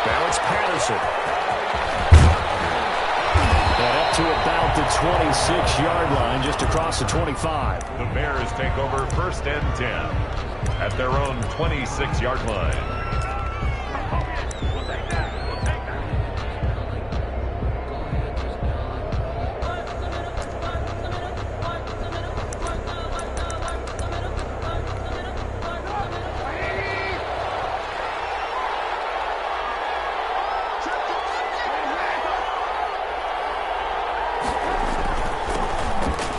Now it's Patterson. And up to about the 26-yard line, just across the 25. The Bears take over 1st and 10 at their own 26-yard line.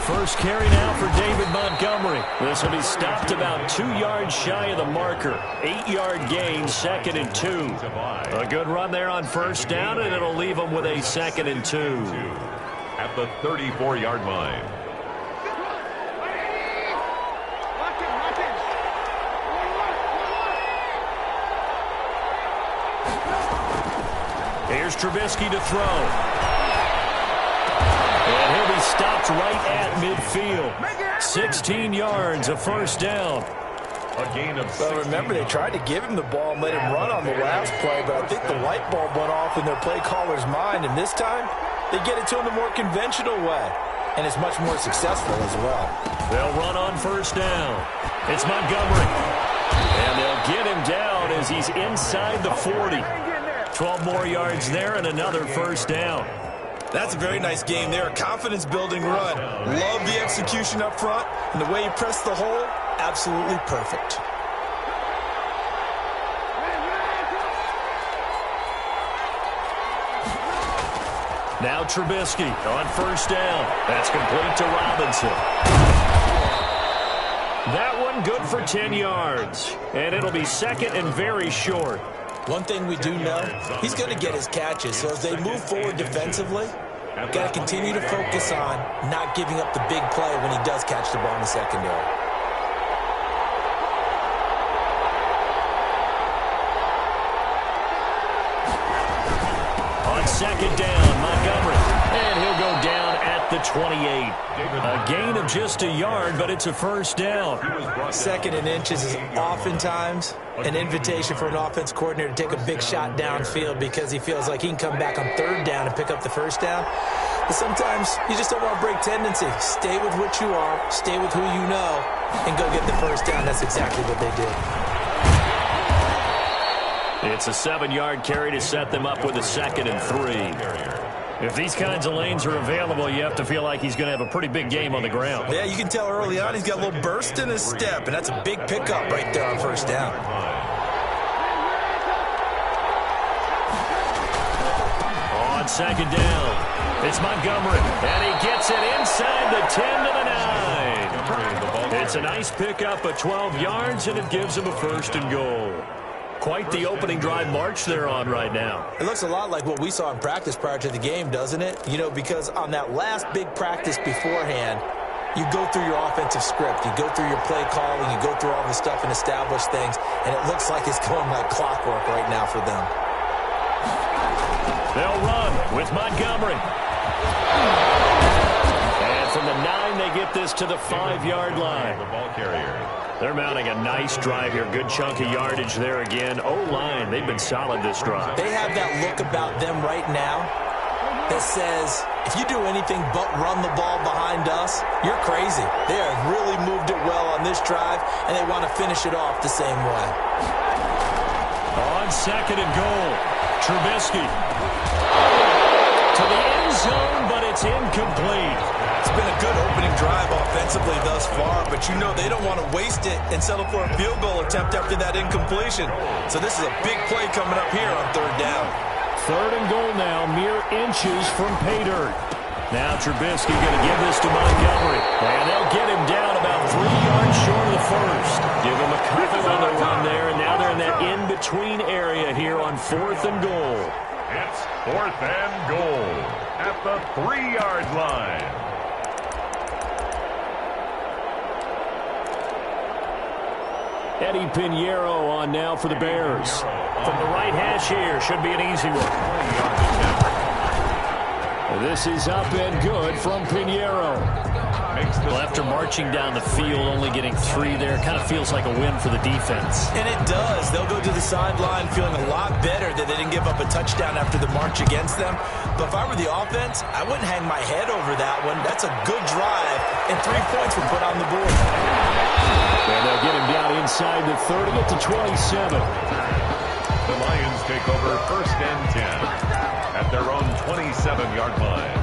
First carry now for David Montgomery. This will be stopped about 2 yards shy of the marker. 8-yard gain, 2nd and 2. A good run there on first down, and it'll leave them with a 2nd and 2. At the 34-yard line. Here's Trubisky to throw. And he'll be stopped right at midfield. 16 yards, a first down. A gain of 6. Well, remember, they tried to give him the ball and let him run on the last play, but I think the light bulb went off in their play caller's mind, and this time they get it to him the more conventional way, and it's much more successful as well. They'll run on first down. It's Montgomery. And they'll get him down as he's inside the 40. 12 more yards there and another first down. That's a very nice game there. A confidence-building run. Love the execution up front. And the way he pressed the hole, absolutely perfect. Now Trubisky on first down. That's complete to Robinson. That one good for 10 yards. And it'll be 2nd and very short. One thing we do know, he's going to get his catches. So as they move forward defensively, got to continue to focus on not giving up the big play when he does catch the ball in the secondary. On 2nd down, Montgomery. And he'll go down at the 28. A gain of just a yard, but it's a first down. 2nd and inches is oftentimes an invitation for an offense coordinator to take a big shot downfield because he feels like he can come back on 3rd down and pick up the first down. But sometimes you just don't want to break tendency. Stay with what you are, stay with who you know, and go get the first down. That's exactly what they did. It's a 7-yard carry to set them up with a 2nd and 3. If these kinds of lanes are available, you have to feel like he's going to have a pretty big game on the ground. Yeah, you can tell early on he's got a little burst in his step, and that's a big pickup right there on first down. On 2nd down, it's Montgomery, and he gets it inside the 10 to the 9. It's a nice pickup of 12 yards, and it gives him a 1st and goal. Quite the opening drive march they're on right now. It looks a lot like what we saw in practice prior to the game, doesn't it? You know, because on that last big practice beforehand, you go through your offensive script, you go through your play calling, you go through all the stuff and establish things, and it looks like it's going like clockwork right now for them. They'll run with Montgomery. And from the 9, they get this to the 5-yard line. The ball carrier. They're mounting a nice drive here. Good chunk of yardage there again. O-line, they've been solid this drive. They have that look about them right now that says, if you do anything but run the ball behind us, you're crazy. They have really moved it well on this drive, and they want to finish it off the same way. On 2nd and goal, Trubisky. To the end zone, but it's incomplete. It's been a good opening drive offensively thus far, but you know they don't want to waste it and settle for a field goal attempt after that incompletion. So this is a big play coming up here on 3rd down. 3rd and goal now, mere inches from pay dirt. Now Trubisky going to give this to Montgomery, and they'll get him down about 3 yards short of the 1st. Give him a couple on the run there, and now they're in that in-between area here on 4th and goal. It's 4th and goal at the 3-yard line. Eddie Pinheiro on now for the Bears. From the right hash here, should be an easy one. This is up and good from Pinheiro. Well, after marching down the field, only getting 3 there, kind of feels like a win for the defense. And it does. They'll go to the sideline feeling a lot better that they didn't give up a touchdown after the march against them. But if I were the offense, I wouldn't hang my head over that one. That's a good drive, and 3 points were put on the board. And they'll get him down inside the 30 at the 27. The Lions take over 1st and 10 at their own 27-yard line.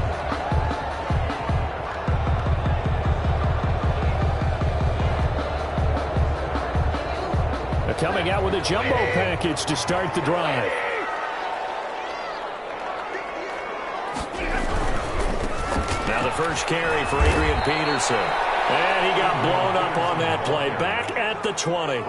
They're coming out with a jumbo package to start the drive. Now the first carry for Adrian Peterson. And he got blown up on that play. Back at the 20.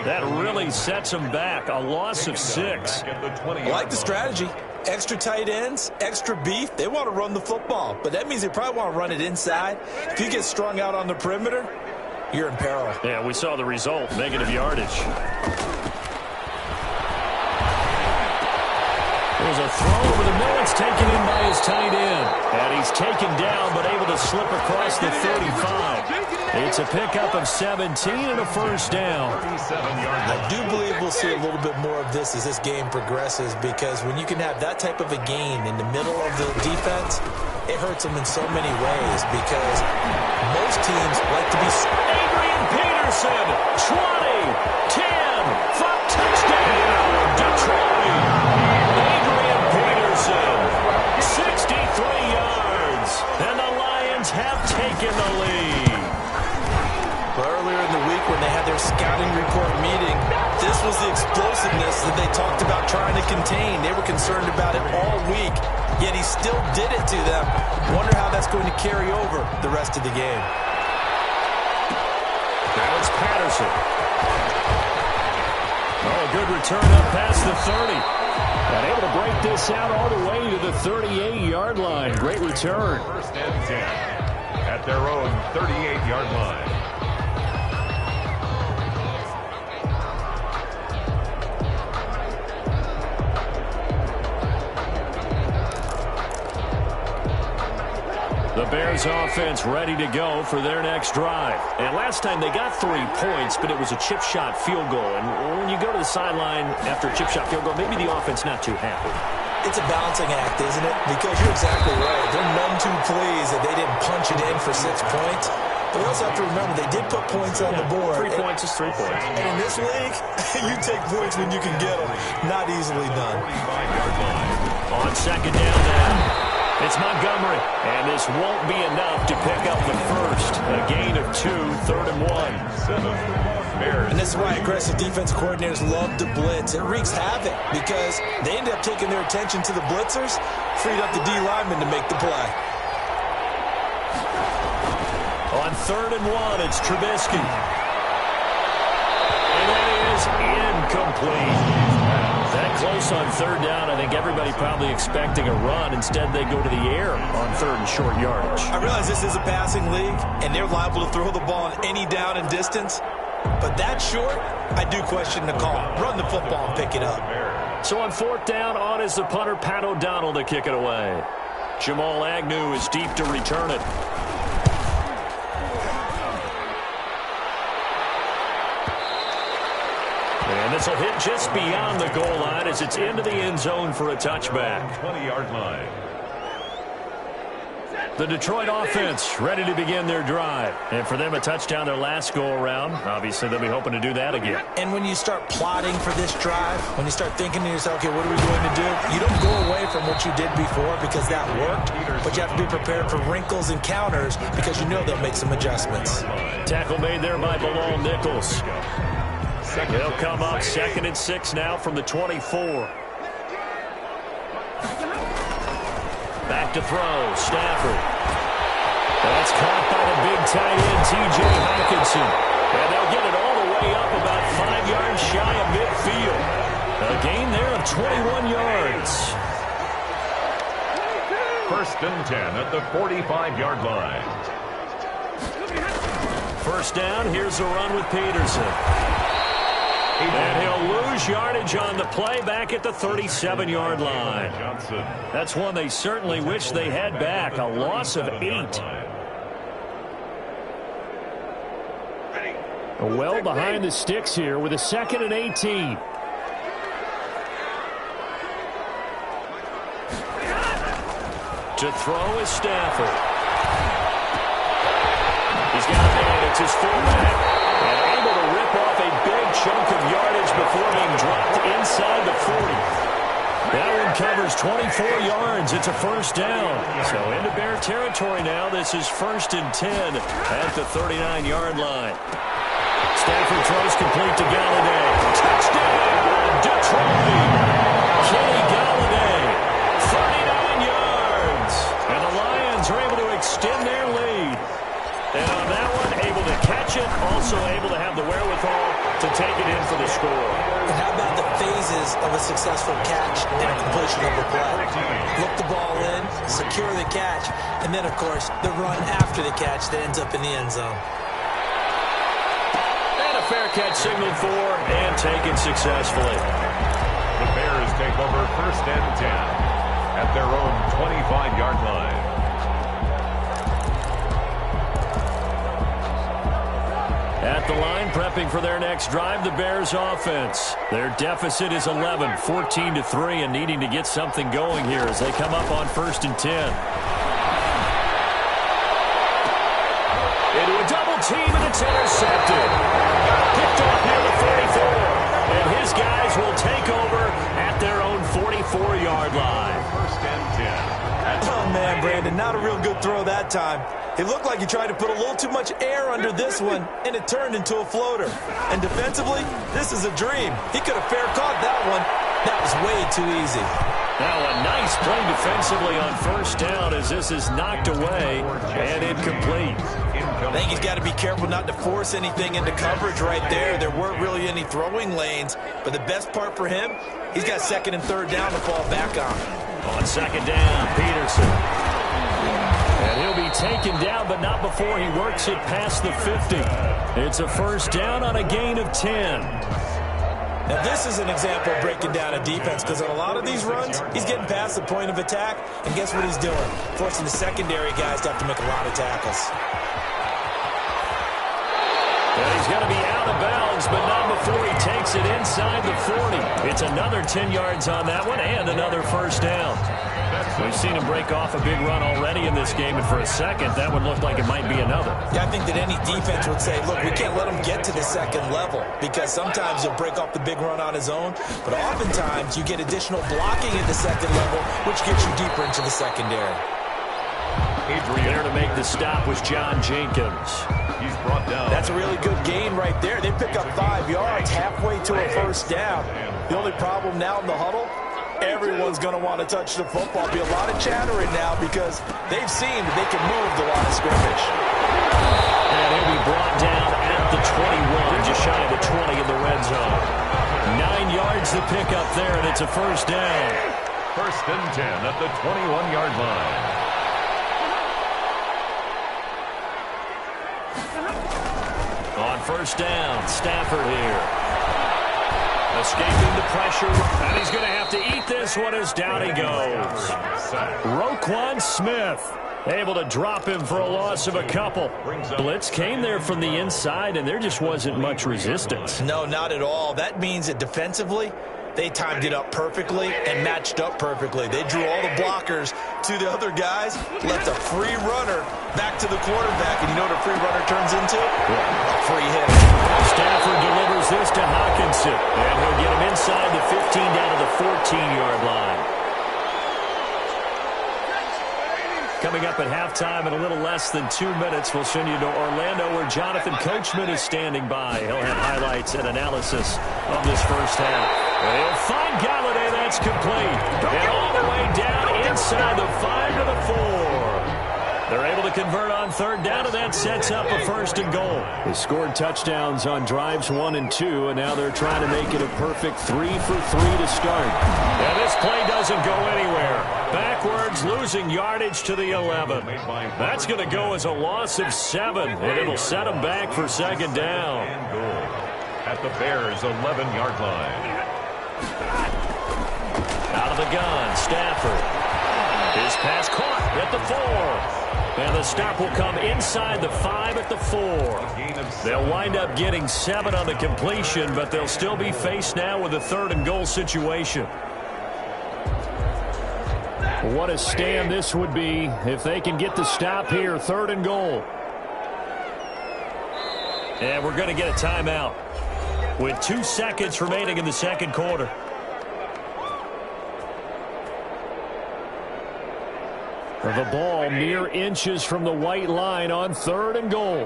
That really sets him back. A loss of 6. I like the strategy. Extra tight ends, extra beef. They want to run the football, but that means they probably want to run it inside. If you get strung out on the perimeter, you're in peril. Yeah, we saw the result. Negative yardage. There's a throw over the middle. It's taken in by his tight end. And he's taken down, but able to slip across the 35. It's a pickup of 17 and a first down. I do believe we'll see a little bit more of this as this game progresses, because when you can have that type of a gain in the middle of the defense, it hurts them in so many ways, because most teams like to be... Adrian Peterson, 20, 10, 5, touchdown, Detroit. Adrian Peterson, 63 yards, and the Lions have taken the lead. Earlier in the week when they had their scouting report meeting, this was the explosiveness that they talked about trying to contain. They were concerned about it all week, yet he still did it to them. Wonder how that's going to carry over the rest of the game. Now it's Patterson. Oh, a good return up past the 30. And able to break this out all the way to the 38-yard line. Great return. 1st and 10 at their own 38-yard line. The Bears offense ready to go for their next drive. And last time they got 3 points, but it was a chip shot field goal. And when you go to the sideline after a chip shot field goal, maybe the offense not too happy. It's a balancing act, isn't it? Because you're exactly right. They're none too pleased that they didn't punch it in for 6 points. But we also have to remember they did put points on the board. 3 points is 3 points. And in this league, you take points when you can get them. Not easily done. On second down now. It's Montgomery, and this won't be enough to pick up the first. A gain of 2, 3rd and 1. And this is why aggressive defense coordinators love to blitz. It wreaks havoc because they end up taking their attention to the blitzers, freed up the D lineman to make the play. On 3rd and 1, it's Trubisky. And that is incomplete. That close on 3rd down, I think everybody probably expecting a run. Instead, they go to the air on 3rd and short yardage. I realize this is a passing league, and they're liable to throw the ball on any down and distance. But that short, I do question the call. Run the football and pick it up. So on 4th down, on is the punter, Pat O'Donnell, to kick it away. Jamal Agnew is deep to return it. And this will hit just beyond the goal line as it's into the end zone for a touchback. 20-yard line. The Detroit offense ready to begin their drive. And for them, a touchdown their last go-around. Obviously, they'll be hoping to do that again. And when you start plotting for this drive, when you start thinking to yourself, okay, what are we going to do? You don't go away from what you did before because that worked, but you have to be prepared for wrinkles and counters because you know they'll make some adjustments. Tackle made there by Bilal Nichols. They'll come up 2nd and 6 now from the 24. Back to throw, Stafford. That's caught by the big tight end, T.J. Hawkinson. And they'll get it all the way up about 5 yards shy of midfield. A gain there of 21 yards. 1st and 10 at the 45-yard line. First down, here's a run with Peterson. And he'll lose yardage on the play back at the 37-yard line. That's one they certainly wish they had back. A loss of 8. Well behind the sticks here with a 2nd and 18. To throw is Stafford. He's got a man. It's his fullback. And able to rip off a big chunk of yardage before being dropped inside the 40. That one covers 24 yards. It's a first down. So into Bear territory now. This is 1st and 10 at the 39-yard line. Stafford throws complete to Galladay. Touchdown, Detroit. Kenny Galladay, 39 yards. And the Lions are able to extend their lead. And on that one, able to catch it, also able to have the wherewithal to take it in for the score. And how about the phases of a successful catch and completion of a play? Look the ball in, secure the catch, and then, of course, the run after the catch that ends up in the end zone. And a fair catch signaled for and taken successfully. The Bears take over 1st and 10 at their own 25-yard line. At the line, prepping for their next drive, the Bears offense. Their deficit is 11, 14-3, and needing to get something going here as they come up on 1st and 10. Into a double team, and it's intercepted. Picked off near the 44, and his guys will take over at their own 44-yard line. 1st and 10. Oh, man, Brandon, not a real good throw that time. It looked like he tried to put a little too much air under this one, and it turned into a floater. And defensively, this is a dream. He could have fair caught that one. That was way too easy. Now a nice play defensively on 1st down as this is knocked away and incomplete. I think he's got to be careful not to force anything into coverage right there. There weren't really any throwing lanes, but the best part for him, he's got 2nd and 3rd down to fall back on. On 2nd down, Peterson. And he'll be taken down, but not before he works it past the 50. It's a 1st down on a gain of 10. Now, this is an example of breaking down a defense because on a lot of these runs, he's getting past the point of attack, and guess what he's doing? Forcing the secondary guys to have to make a lot of tackles. And he's going to be out of bounds, but not before he takes it inside the 40. It's another 10 yards on that one and another 1st down. We've seen him break off a big run already in this game, and for a second, that would look like it might be another. Yeah, I think that any defense would say, look, we can't let him get to the 2nd level because sometimes he'll break off the big run on his own, but oftentimes you get additional blocking at the 2nd level, which gets you deeper into the secondary. There to make the stop was John Jenkins. He's brought down. That's a really good gain right there. They pick up 5 yards halfway to a 1st down. The only problem now in the huddle, everyone's going to want to touch the football. Be a lot of chattering now because they've seen that they can move the line of scrimmage. And he'll be brought down at the 21, just shy of the 20 in the red zone. 9 yards to pick up there, and it's a 1st down. 1st and 10 at the 21-yard line. On 1st down, Stafford here. Escaping the pressure, and he's going to have to eat this one as down he goes. Roquan Smith able to drop him for a loss of a couple. Blitz came there from the inside, and there just wasn't much resistance. No, not at all. That means that defensively, they timed it up perfectly and matched up perfectly. They drew all the blockers to the other guys, left a free runner back to the quarterback. And you know what a free runner turns into? A free hit. Stafford delivers this to Hawkinson, and he'll get him inside the 15 down to the 14-yard line. Coming up at halftime in a little less than 2 minutes, we'll send you to Orlando where Jonathan Coachman is standing by. He'll have highlights and analysis of this 1st half. He'll find Galladay, that's complete. And all the way down inside the 5 to the 4. They're able to convert on 3rd down, and that sets up a 1st and goal. They scored touchdowns on drives 1 and 2, and now they're trying to make it a perfect 3 for 3 to start. And this play doesn't go anywhere. Backwards, losing yardage to the 11. That's going to go as a loss of 7, and it'll set them back for 2nd down. at the Bears' 11-yard line. Out of the gun, Stafford. His pass caught at the 4. And the stop will come inside the 5 at the 4. They'll wind up getting 7 on the completion, but they'll still be faced now with a 3rd and goal situation. What a stand this would be if they can get the stop here, 3rd and goal. And we're going to get a timeout with 2 seconds remaining in the second quarter. The ball mere inches from the white line on 3rd and goal.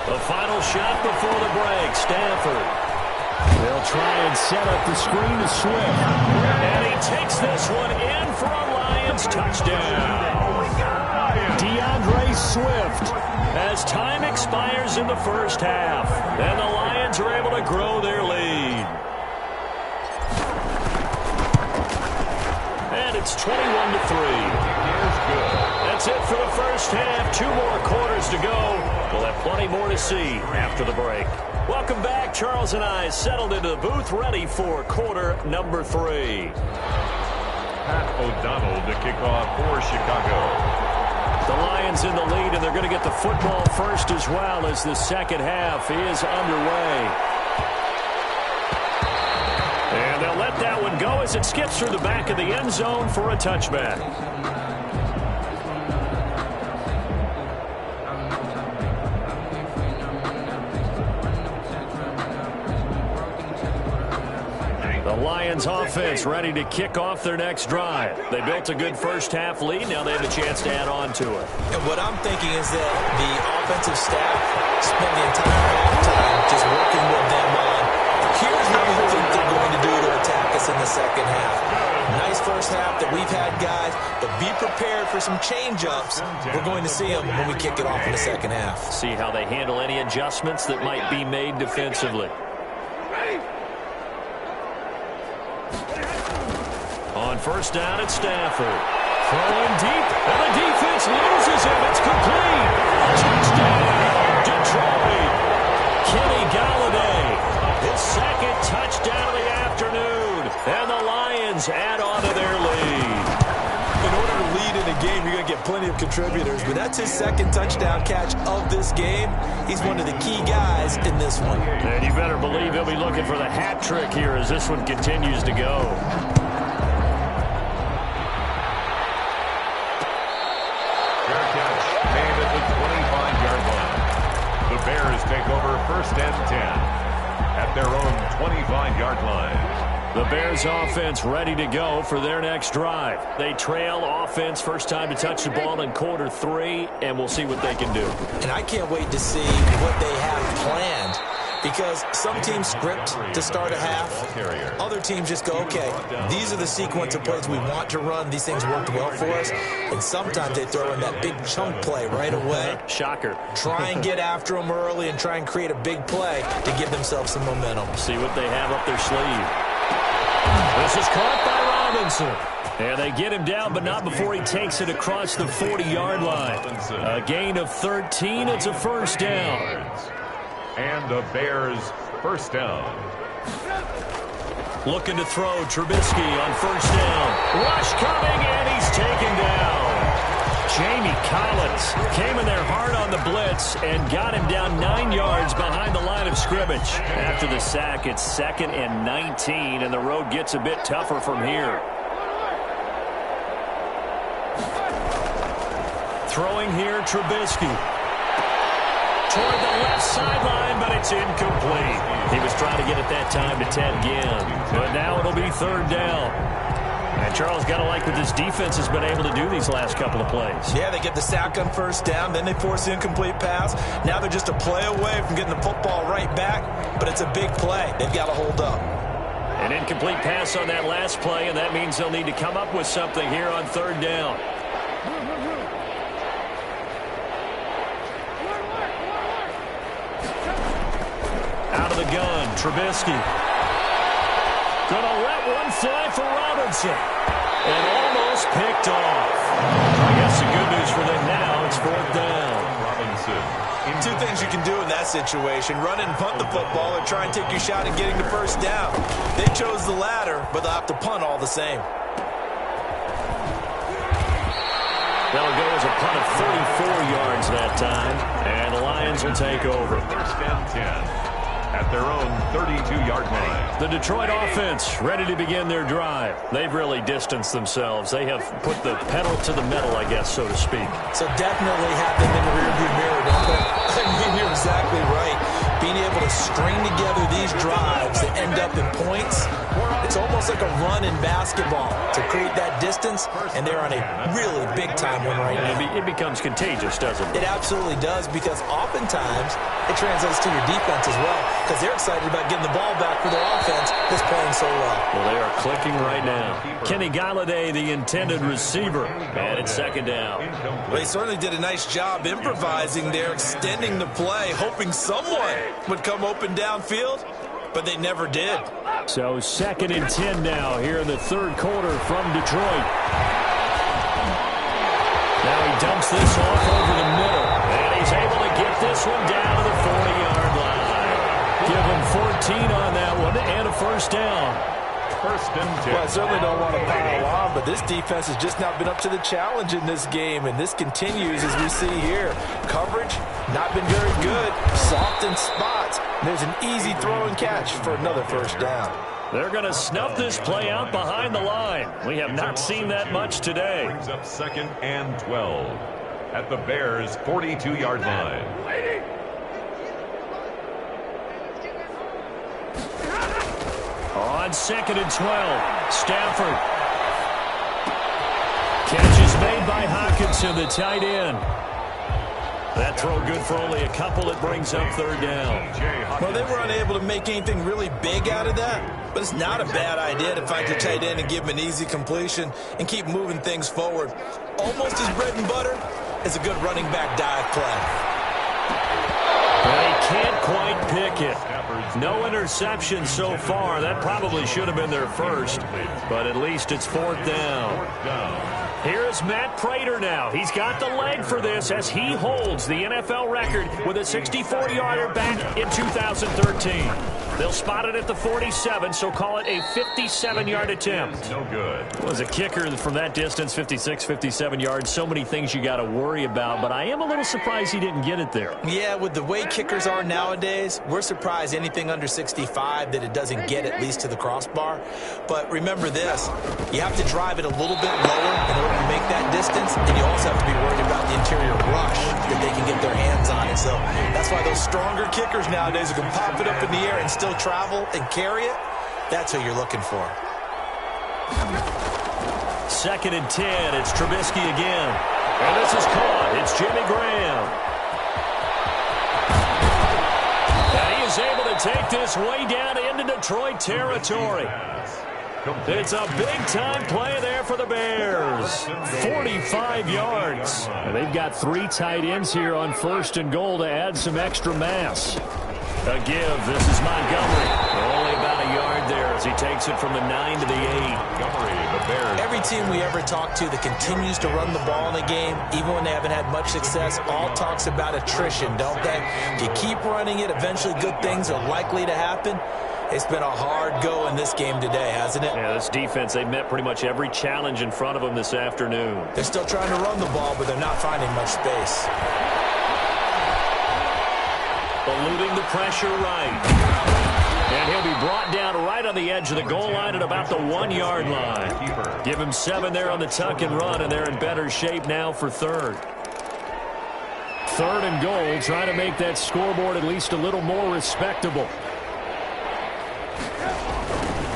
The final shot before the break, Stafford. They'll try and set up the screen to Swift. And he takes this one in for a Lions touchdown. DeAndre Swift, as time expires in the first half. And the Lions are able to grow their lead. And it's 21-3. That's it for the first half. 2 more quarters to go. We'll have plenty more to see after the break. Welcome back. Charles and I settled into the booth, ready for quarter number 3. Pat O'Donnell to kick off for Chicago. The Lions in the lead, and they're going to get the football first as well as the second half is underway. And they'll let that one go as it skips through the back of the end zone for a touchback. The Lions offense ready to kick off their next drive. They built a good first half lead. Now they have a chance to add on to it. And what I'm thinking is that the offensive staff spent the entire halftime just working with them on, here's what we think they're going to do to attack us in the second half. Nice first half that we've had, guys, but be prepared for some change-ups. We're going to see them when we kick it off in the second half. See how they handle any adjustments that might be made defensively. On first down, it's Stafford. Throwing deep, and the defense loses him. It's complete. Touchdown, Detroit. Kenny Galladay, his second touchdown of the afternoon. And the Lions add on to their lead. In order to lead in a game, you're going to get plenty of contributors, but that's his second touchdown catch of this game. He's one of the key guys in this one. And you better believe he'll be looking for the hat trick here as this one continues to go. Bears take over first and 10 at their own 25-yard line. The Bears offense ready to go for their next drive. They trail offense first time to touch the ball in quarter 3, and we'll see what they can do. And I can't wait to see what they have planned, because some teams script to start a half. Other teams just go, okay, these are the sequence of plays we want to run. These things worked well for us. And sometimes they throw in that big chunk play right away. Shocker. Try and get after them early and try and create a big play to give themselves some momentum. See what they have up their sleeve. This is caught by Robinson. And they get him down, but not before he takes it across the 40-yard line. A gain of 13. It's a first down. And the Bears first down. Looking to throw, Trubisky on first down. Rush coming, and he's taken down. Jamie Collins came in there hard on the blitz and got him down 9 yards behind the line of scrimmage. After the sack, it's 2nd and 19, and the road gets a bit tougher from here. Throwing here, Trubisky. Toward the left sideline, but it's incomplete. He was trying to get it that time to Ted Ginn, but now it'll be third down. And Charles, got to like what this defense has been able to do these last couple of plays. Yeah, they get the sack on first down, then they force the incomplete pass. Now they're just a play away from getting the football right back, but it's a big play. They've got to hold up. An incomplete pass on that last play, and that means they'll need to come up with something here on third down. Out of the gun, Trubisky. Gonna let one fly for Robinson. And almost picked off. I guess the good news for them now, it's fourth down. Robinson Two things you can do in that situation: run and punt the football, or try and take your shot at getting the first down. They chose the latter, but they'll have to punt all the same. That'll go as a punt of 34 yards that time, and the Lions will take over. First and 10 at their own 32-yard line. The Detroit offense ready to begin their drive. They've really distanced themselves. They have put the pedal to the metal, I guess, so to speak. So definitely have them in the rearview mirror, don't they? I mean, you're exactly right. Being able to string together these drives that end up in points, it's almost like a run in basketball to create that distance, and they're on a really big-time one right now. It becomes contagious, doesn't it? It absolutely does, because oftentimes it translates to your defense as well, because they're excited about getting the ball back for their offense that's playing so well. Well, they are clicking right now. Kenny Galladay, the intended receiver, and it's second down. Well, he certainly did a nice job improvising there, extending the play, hoping someone would come open downfield, but they never did. So second and 10 now here in the third quarter from Detroit. Now he dumps this off over the middle, and he's able to get this one down to the 40-yard line. Give him 14 on that one and a first down. First and 10. Well, I certainly don't want to pile on, but this defense has just not been up to the challenge in this game, and this continues as we see here. Coverage, not been very good. Soft in spots. And there's an easy throw and catch for another first down. They're going to snuff this play out behind the line. We have not seen that much today. Brings up second and 12 at the Bears' 42-yard line. On second and 12, Stafford. Catch is made by Hockenson, the tight end. That throw good for only a couple. It brings up third down. Well, they were unable to make anything really big out of that, but it's not a bad idea to find your tight end and give him an easy completion and keep moving things forward. Almost as bread and butter as a good running back dive play. They can't quite pick it. No interception so far. That probably should have been their first, but at least it's fourth down. Here's Matt Prater now. He's got the leg for this as he holds the NFL record with a 64-yarder back in 2013. They'll spot it at the 47, so call it a 57-yard attempt. No good. Well, as a kicker from that distance, 56, 57 yards, so many things you got to worry about, but I am a little surprised he didn't get it there. Yeah, with the way kickers are nowadays, we're surprised anything under 65 that it doesn't get at least to the crossbar. But remember this, you have to drive it a little bit lower in order to make that distance, and you also have to be worried about the interior rush that they can get their hands on it. So that's why those stronger kickers nowadays who can pop it up in the air and still travel and carry it, that's who you're looking for. Second and 10, it's Trubisky again. And this is caught. It's Jimmy Graham. And he is able to take this way down into Detroit territory. It's a big-time play there for the Bears. 45 yards. And they've got three tight ends here on first and goal to add some extra mass. A give. This is Montgomery. Only about a yard there as he takes it from the 9 to the 8. Montgomery, the Bears. Every team we ever talk to that continues to run the ball in a game, even when they haven't had much success, all talks about attrition, don't they? If you keep running it, eventually good things are likely to happen. It's been a hard go in this game today, hasn't it? Yeah, this defense, they've met pretty much every challenge in front of them this afternoon. They're still trying to run the ball, but they're not finding much space. Eluding the pressure right. And he'll be brought down right on the edge of the goal line at about the 1 yard line. Give him 7 there on the tuck and run, and they're in better shape now for third. Third and goal, trying to make that scoreboard at least a little more respectable.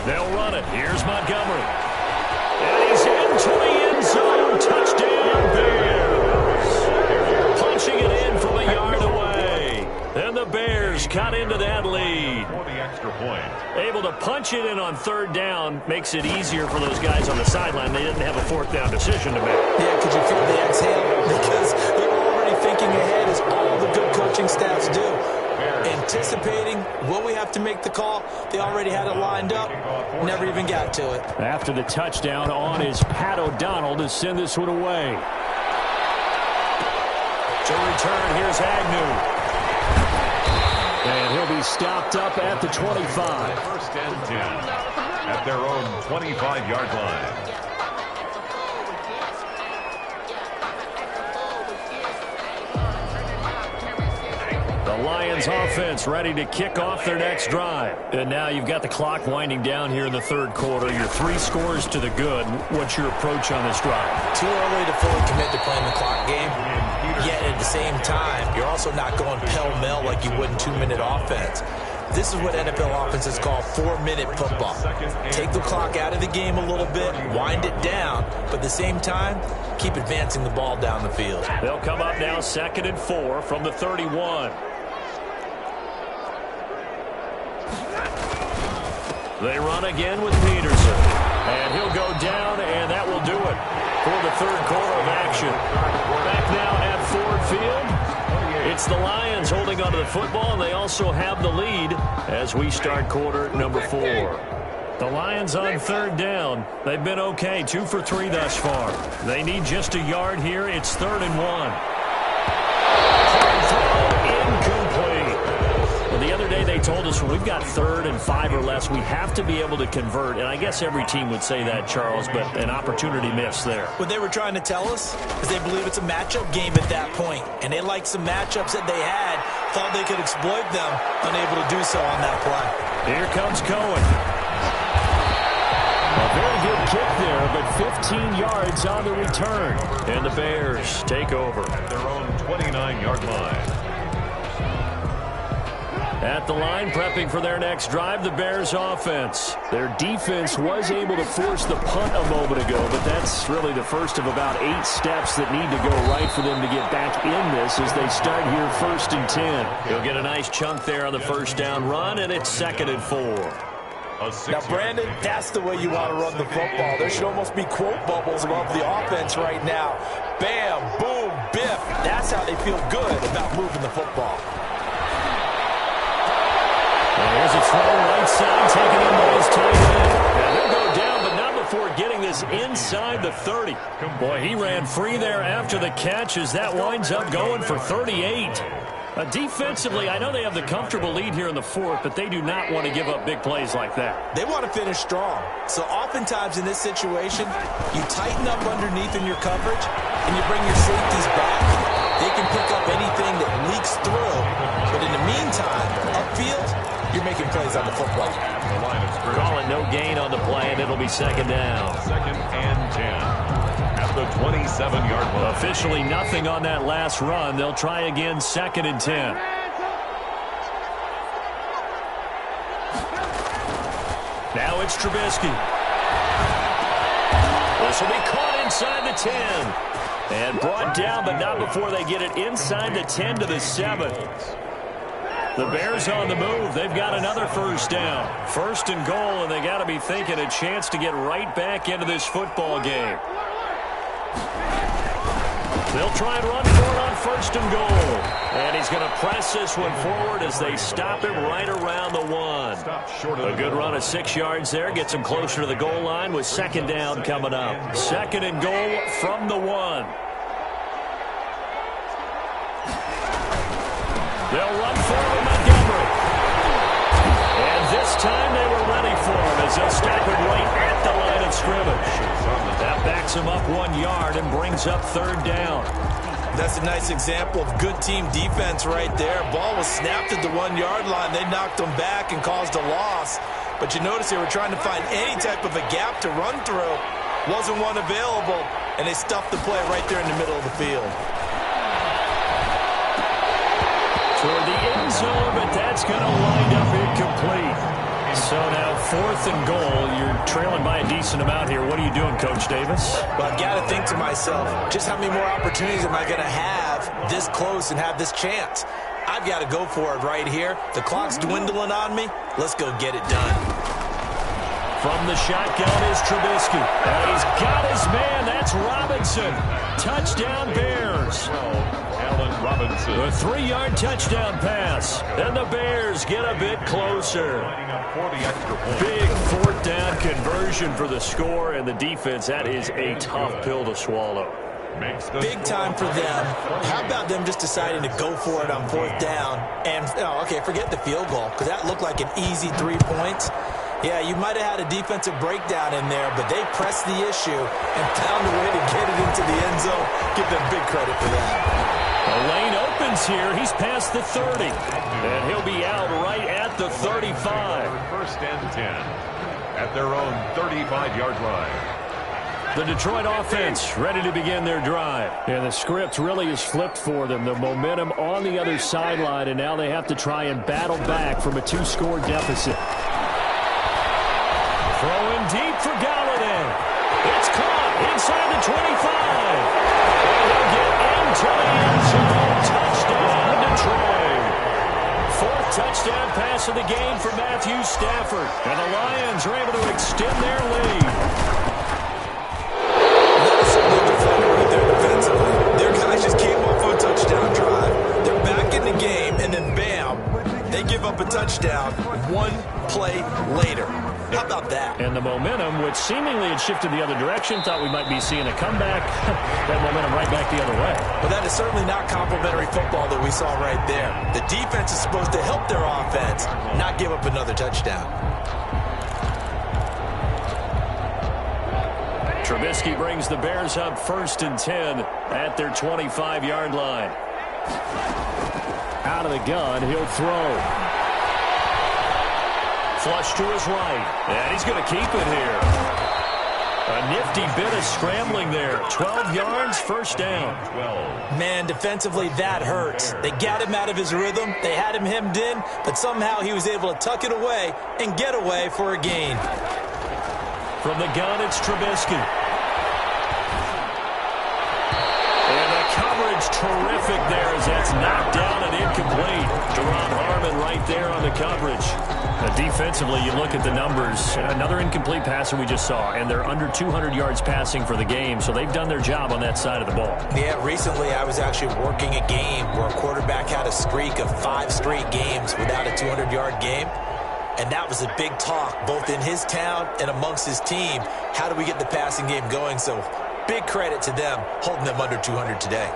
They'll run it. Here's Montgomery. And he's into the end zone. Touchdown, Bears. Punching it in from a yard away. And the Bears cut into that lead. For the extra point. Able to punch it in on third down makes it easier for those guys on the sideline. They didn't have a fourth down decision to make. Yeah, could you feel the exhale? Because they're already thinking ahead, as all the good coaching staffs do. Anticipating, will we have to make the call? They already had it lined up, never even got to it. After the touchdown on is Pat O'Donnell to send this one away. To return, here's Agnew. And he'll be stopped up at the 25. First and 10 at their own 25-yard line. The Lions offense ready to kick off their next drive. And now you've got the clock winding down here in the third quarter. Your 3 scores to the good. What's your approach on this drive? Too early to fully commit to playing the clock game. Yet at the same time, you're also not going pell-mell like you would in 2-minute offense. This is what NFL offenses call 4-minute football. Take the clock out of the game a little bit, wind it down, but at the same time, keep advancing the ball down the field. They'll come up now 2nd and 4 from the 31. They run again with Peterson. And he'll go down, and that will do it for the third quarter of action. Back now at Ford Field. It's the Lions holding onto the football, and they also have the lead as we start quarter number 4. The Lions on third down. They've been okay, 2 for 3 thus far. They need just a yard here. It's 3rd and 1. Incomplete. Well, the other day they told us when we've got 3rd and 5 or less, we have to be able to convert. And I guess every team would say that, Charles, but an opportunity missed there. What they were trying to tell us is they believe it's a matchup game at that point. And they liked some matchups that they had, thought they could exploit them, unable to do so on that play. Here comes Cohen. A very good kick there, but 15 yards on the return. And the Bears take over At their own 29-yard line. at the line, prepping for their next drive, the Bears offense. Their defense was able to force the punt a moment ago, but that's really the first of about 8 steps that need to go right for them to get back in this as they start here 1st and 10. He'll get a nice chunk there on the first down run, and it's 2nd and 4. Now, Brandon, that's the way you want to run the football. There should almost be quote bubbles above the offense right now. Bam, boom, biff. That's how they feel good about moving the football. There's a throw right side, taken in by his tight end. Now they'll go down, but not before getting this inside the 30. Boy, he ran free there after the catch as that winds up going for 38. Defensively, I know they have the comfortable lead here in the 4th, but they do not want to give up big plays like that. They want to finish strong. So oftentimes in this situation, you tighten up underneath in your coverage, and you bring your safeties back. They can pick up anything that leaks through. But in the meantime, upfield, you're making plays on the football. The line of scrimmage. Call it no gain on the play, and it'll be 2nd down. 2nd and 10. At the 27-yard line. Officially nothing on that last run. They'll try again 2nd and 10. Now it's Trubisky. This will be caught inside the 10. And brought down, but not before they get it inside the 10 to the 7. The Bears on the move. They've got another first down. 1st and goal, and they got to be thinking a chance to get right back into this football game. They'll try and run for it on 1st and goal. And he's going to press this one forward as they stop him right around the 1. A good run of 6 yards there. Gets him closer to the goal line with 2nd down coming up. 2nd and goal from the 1. They'll run for it with Montgomery. And this time they were ready for him as they'll stop him right at the line of scrimmage. That backs him up 1 yard and brings up 3rd down. That's a nice example of good team defense right there. Ball was snapped at the 1-yard line. They knocked them back and caused a loss. But you notice they were trying to find any type of a gap to run through. Wasn't one available, and they stuffed the play right there in the middle of the field. Toward the end zone, but that's going to wind up incomplete. So now 4th and goal. You're trailing by a decent amount here. What are you doing, Coach Davis? Well, I've got to think to myself, just how many more opportunities am I going to have this close and have this chance? I've got to go for it right here. The clock's dwindling on me. Let's go get it done. From the shotgun is Trubisky. And he's got his man. That's Robinson. Touchdown Bears. Robinson. A 3-yard touchdown pass. And the Bears get a bit closer. Big 4th down conversion for the score, and the defense, that is a tough pill to swallow. Big time for them. How about them just deciding to go for it on 4th down? And, okay, forget the field goal, because that looked like an easy 3 points. Yeah, you might have had a defensive breakdown in there, but they pressed the issue and found a way to get it into the end zone. Give them big credit for that. The lane opens here. He's past the 30. And he'll be out right at the 35. 1st and 10 at their own 35-yard line. The Detroit offense ready to begin their drive. And the script really is flipped for them. The momentum on the other sideline, and now they have to try and battle back from a 2-score deficit. Throwing deep for Galladay. It's caught inside the 25. And they'll get into the end zone. Touchdown, Detroit. 4th touchdown pass of the game for Matthew Stafford. And the Lions are able to extend their lead. Their guys just came off of a touchdown drive. They're back in the game, and then bam, they give up a touchdown 1 play later. How about that? And the momentum, which seemingly had shifted the other direction, thought we might be seeing a comeback. That momentum right back the other way. But that is certainly not complimentary football that we saw right there. The defense is supposed to help their offense, not give up another touchdown. Trubisky brings the Bears up 1st and 10 at their 25-yard line. Out of the gun, he'll throw. Flush to his right, and he's going to keep it here. A nifty bit of scrambling there. 12 yards, 1st down. Man, defensively, that hurts. They got him out of his rhythm. They had him hemmed in, but somehow he was able to tuck it away and get away for a gain. From the gun, it's Trubisky. And the coverage terrific there as that's knocked down and incomplete. Jerron Harmon right there on the coverage. Defensively, you look at the numbers. Another incomplete passer we just saw, and they're under 200 yards passing for the game, so they've done their job on that side of the ball. Yeah, recently I was actually working a game where a quarterback had a streak of 5 straight games without a 200-yard game. And that was a big talk, both in his town and amongst his team. How do we get the passing game going? So big credit to them, holding them under 200 today.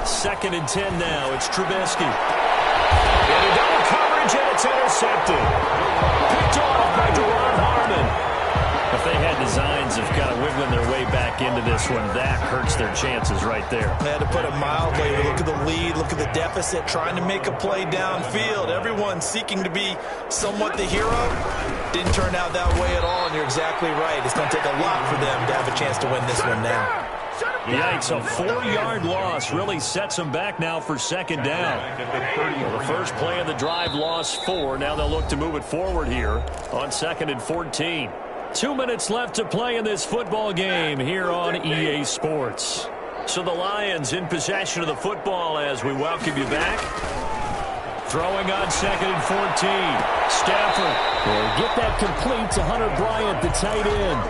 2nd and 10 now. It's Trubisky. And a double coverage, and it's intercepted. Picked off by Jerron Harmon. If they had designs of kind of wiggling their way back into this one, that hurts their chances right there. They had to put it mildly. Look at the lead, look at the deficit, trying to make a play downfield. Everyone seeking to be somewhat the hero. Didn't turn out that way at all, and you're exactly right. It's going to take a lot for them to have a chance to win this one now. Yikes, a 4-yard loss really sets them back now for 2nd down. Well, the first play of the drive lost 4. Now they'll look to move it forward here on 2nd and 14. 2 minutes left to play in this football game here on EA Sports. So the Lions in possession of the football as we welcome you back. Throwing on 2nd and 14. Stafford will get that complete to Hunter Bryant, the tight end.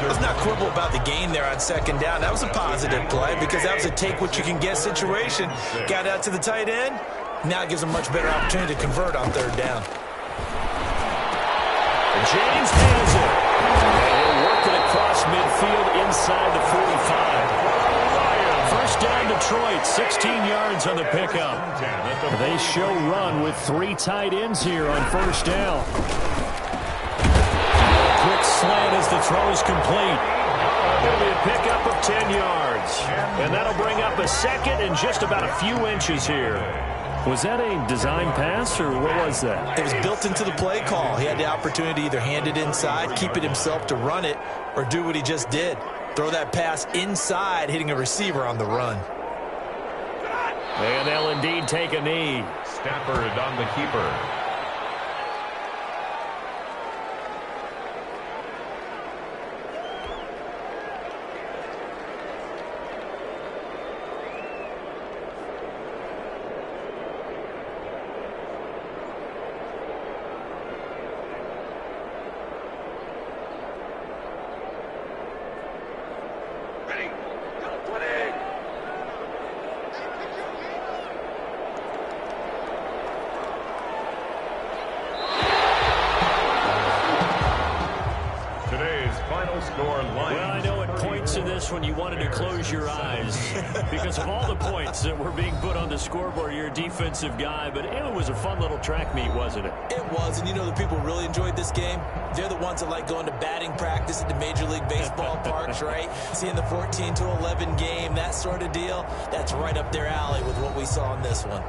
Let's not quibble about the gain there on 2nd down. That was a positive play because that was a take-what-you-can-get situation. Got out to the tight end. Now it gives them a much better opportunity to convert on 3rd down. James has it. And he'll work it across midfield inside the 45. 1st down Detroit, 16 yards on the pickup. They show run with 3 tight ends here on 1st down. Quick slant as the throw is complete. It'll be a pickup of 10 yards. And that'll bring up a 2nd and just about a few inches here. Was that a design pass, or what was that? It was built into the play call. He had the opportunity to either hand it inside, keep it himself to run it, or do what he just did. Throw that pass inside, hitting a receiver on the run. And they'll indeed take a knee. Stafford on the keeper. this one you wanted to close your eyes because of all the points that were being put on the scoreboard. You're a defensive guy, but it was a fun little track meet, wasn't it? It was, and you know the people really enjoyed this game? They're the ones that like going to batting practice at the Major League Baseball parks, right? Seeing the 14-11 game, that sort of deal, that's right up their alley with what we saw in this one.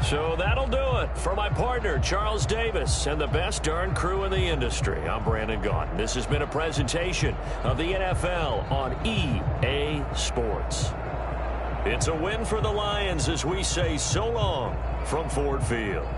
So that'll do it for my partner, Charles Davis, and the best darn crew in the industry. I'm Brandon Gaudin. This has been a presentation of the NFL on EA Sports. It's a win for the Lions as we say so long from Ford Field.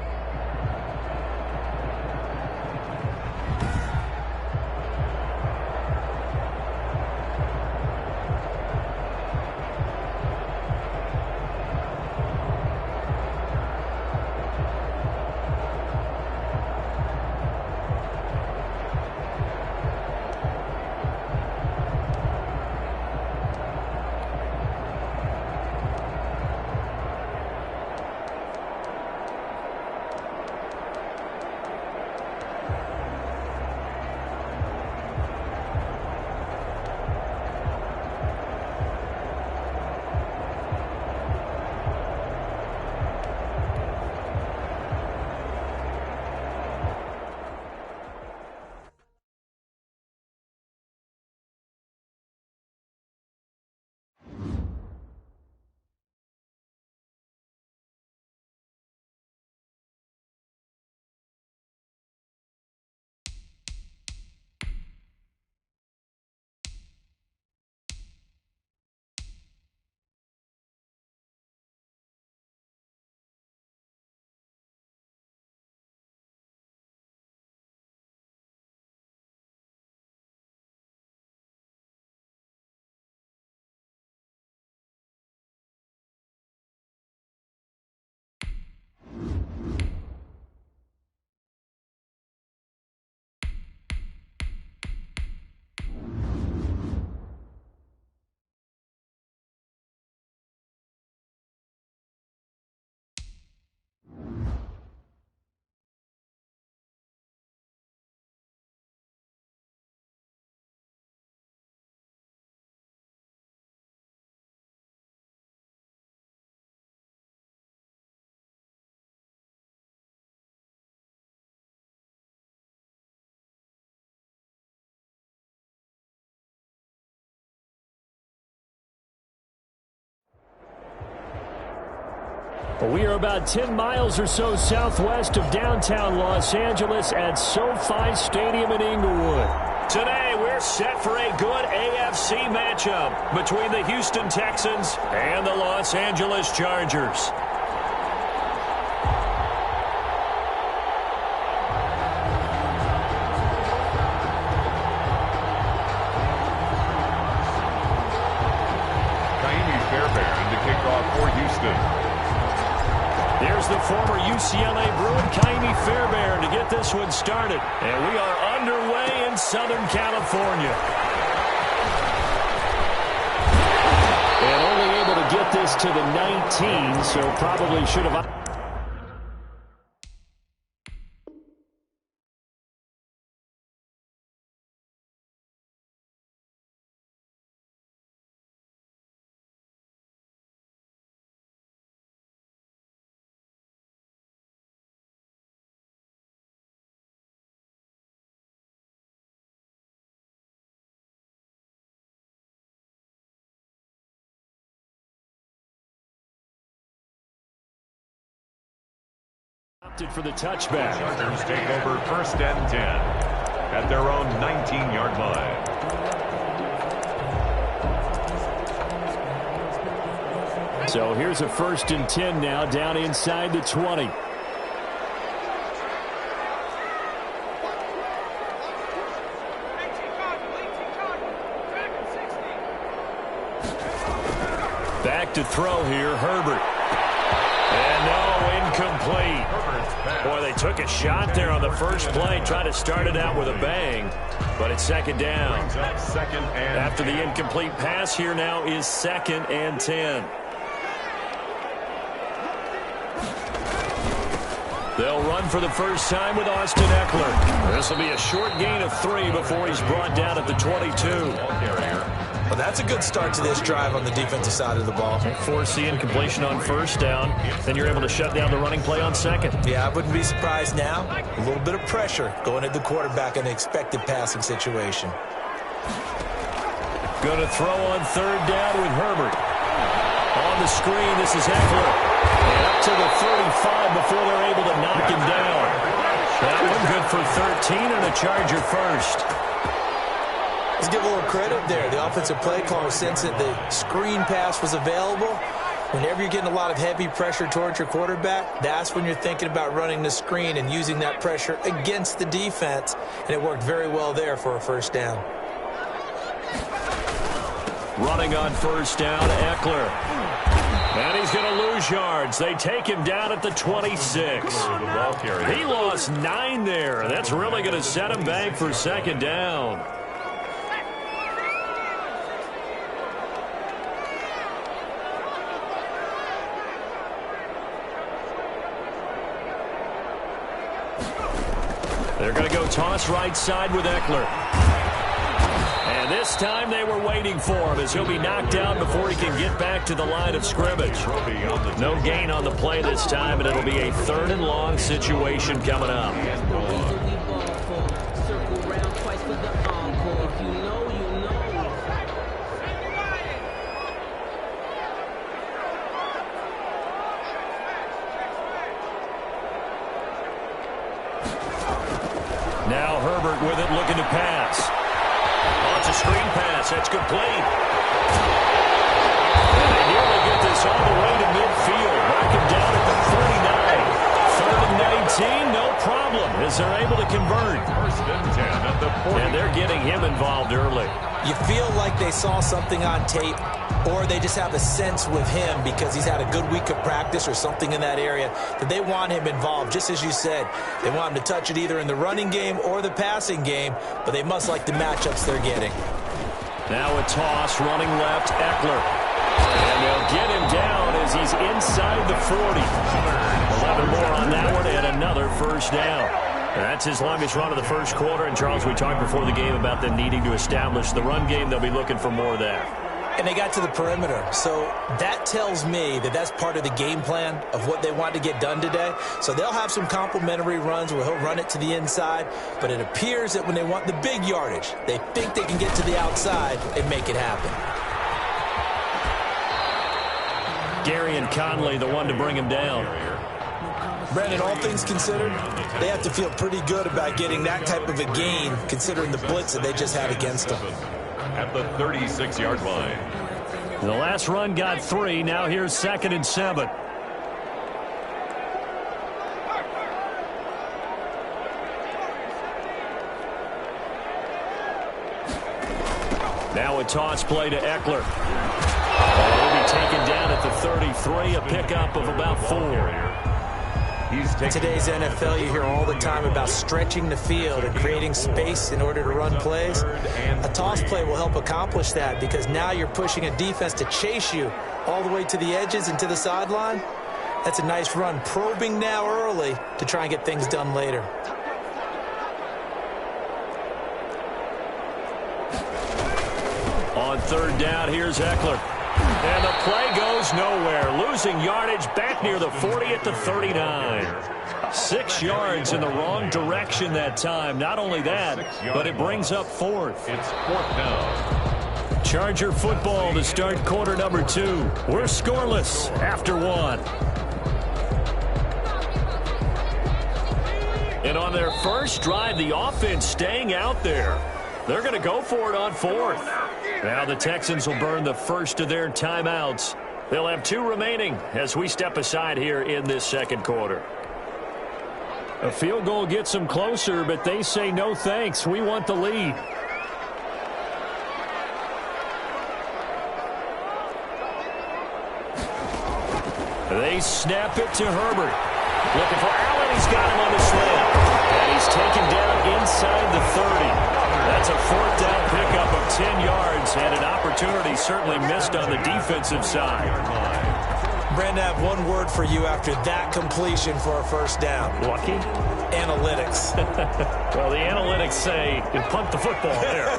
We are about 10 miles or so southwest of downtown Los Angeles at SoFi Stadium in Inglewood. Today, we're set for a good AFC matchup between the Houston Texans and the Los Angeles Chargers. There's the former UCLA Bruin, Kaimi Fairbairn, to get this one started. And we are underway in Southern California. And only able to get this to the 19, so probably should have... opted for the touchback. Chargers take over 1st and 10 at their own 19-yard line. So here's a 1st and 10 now down inside the 20. Back to throw here, Herbert. And no, incomplete. Boy, they took a shot there on the first play, tried to start it out with a bang, but it's second down. After the incomplete pass, here now is 2nd and 10. They'll run for the first time with Austin Eckler. This will be a short gain of 3 before he's brought down at the 22. Well, that's a good start to this drive on the defensive side of the ball. Force the incompletion on first down, then you're able to shut down the running play on second. Yeah, I wouldn't be surprised now. A little bit of pressure going at the quarterback in an expected passing situation. Going to throw on 3rd down with Herbert. On the screen, this is Eckler. And up to the 35 before they're able to knock him down. That one good for 13 and a Charger first. Let's give a little credit there. The offensive play caller sensed that the screen pass was available. Whenever you're getting a lot of heavy pressure towards your quarterback, that's when you're thinking about running the screen and using that pressure against the defense. And it worked very well there for a first down. Running on first down, Eckler. And he's going to lose yards. They take him down at the 26. He lost 9 there. That's really going to set him back for second down. They're going to go toss right side with Eckler. And this time they were waiting for him as he'll be knocked down before he can get back to the line of scrimmage. No gain on the play this time, and it'll be a 3rd and long situation coming up. Now Herbert with it, looking to pass. Oh, it's a screen pass. That's complete. And they nearly get this all the way to midfield. Back him down at the 39. 3rd and 19, no problem, as they're able to convert. 1st and 10 at the 40. And they're getting him involved early. You feel like they saw something on tape, or they just have a sense with him because he's had a good week of practice or something in that area that they want him involved. Just as you said, they want him to touch it either in the running game or the passing game, but they must like the matchups they're getting. Now a toss, running left, Eckler. And they'll get him down as he's inside the 40. 11 more on that one and another first down. That's his longest run of the first quarter. And, Charles, we talked before the game about them needing to establish the run game. They'll be looking for more of that. And they got to the perimeter. So that tells me that that's part of the game plan of what they want to get done today. So they'll have some complementary runs where he'll run it to the inside. But it appears that when they want the big yardage, they think they can get to the outside and make it happen. Gary and Conley, the one to bring him down. Brandon, all things considered, they have to feel pretty good about getting that type of a gain considering the blitz that they just had against them. At the 36-yard line. The last run got 3. Now here's 2nd and 7. Now a toss play to Eckler. He'll be taken down at the 33, a pickup of about 4. In today's NFL, you hear all the time about stretching the field and creating space in order to run plays. A toss play will help accomplish that because now you're pushing a defense to chase you all the way to the edges and to the sideline. That's a nice run, probing now early to try and get things done later. On 3rd down, here's Eckler. And the play goes nowhere. Losing yardage back near the 40 at the 39. 6 yards in the wrong direction that time. Not only that, but it brings up 4th. It's 4th down. Charger football to start quarter number 2. We're scoreless after 1. And on their first drive, the offense staying out there. They're going to go for it on 4th. Now the Texans will burn the first of their timeouts. They'll have 2 remaining as we step aside here in this second quarter. A field goal gets them closer, but they say no thanks. We want the lead. They snap it to Herbert. Looking for Allen. He's got him on the slam. And he's taken down inside the 30. That's a fourth down pickup of 10 yards, and an opportunity certainly missed on the defensive side. Brandon, I have one word for you after that completion for a first down. Lucky? Analytics. Well, the analytics say you punt the football there.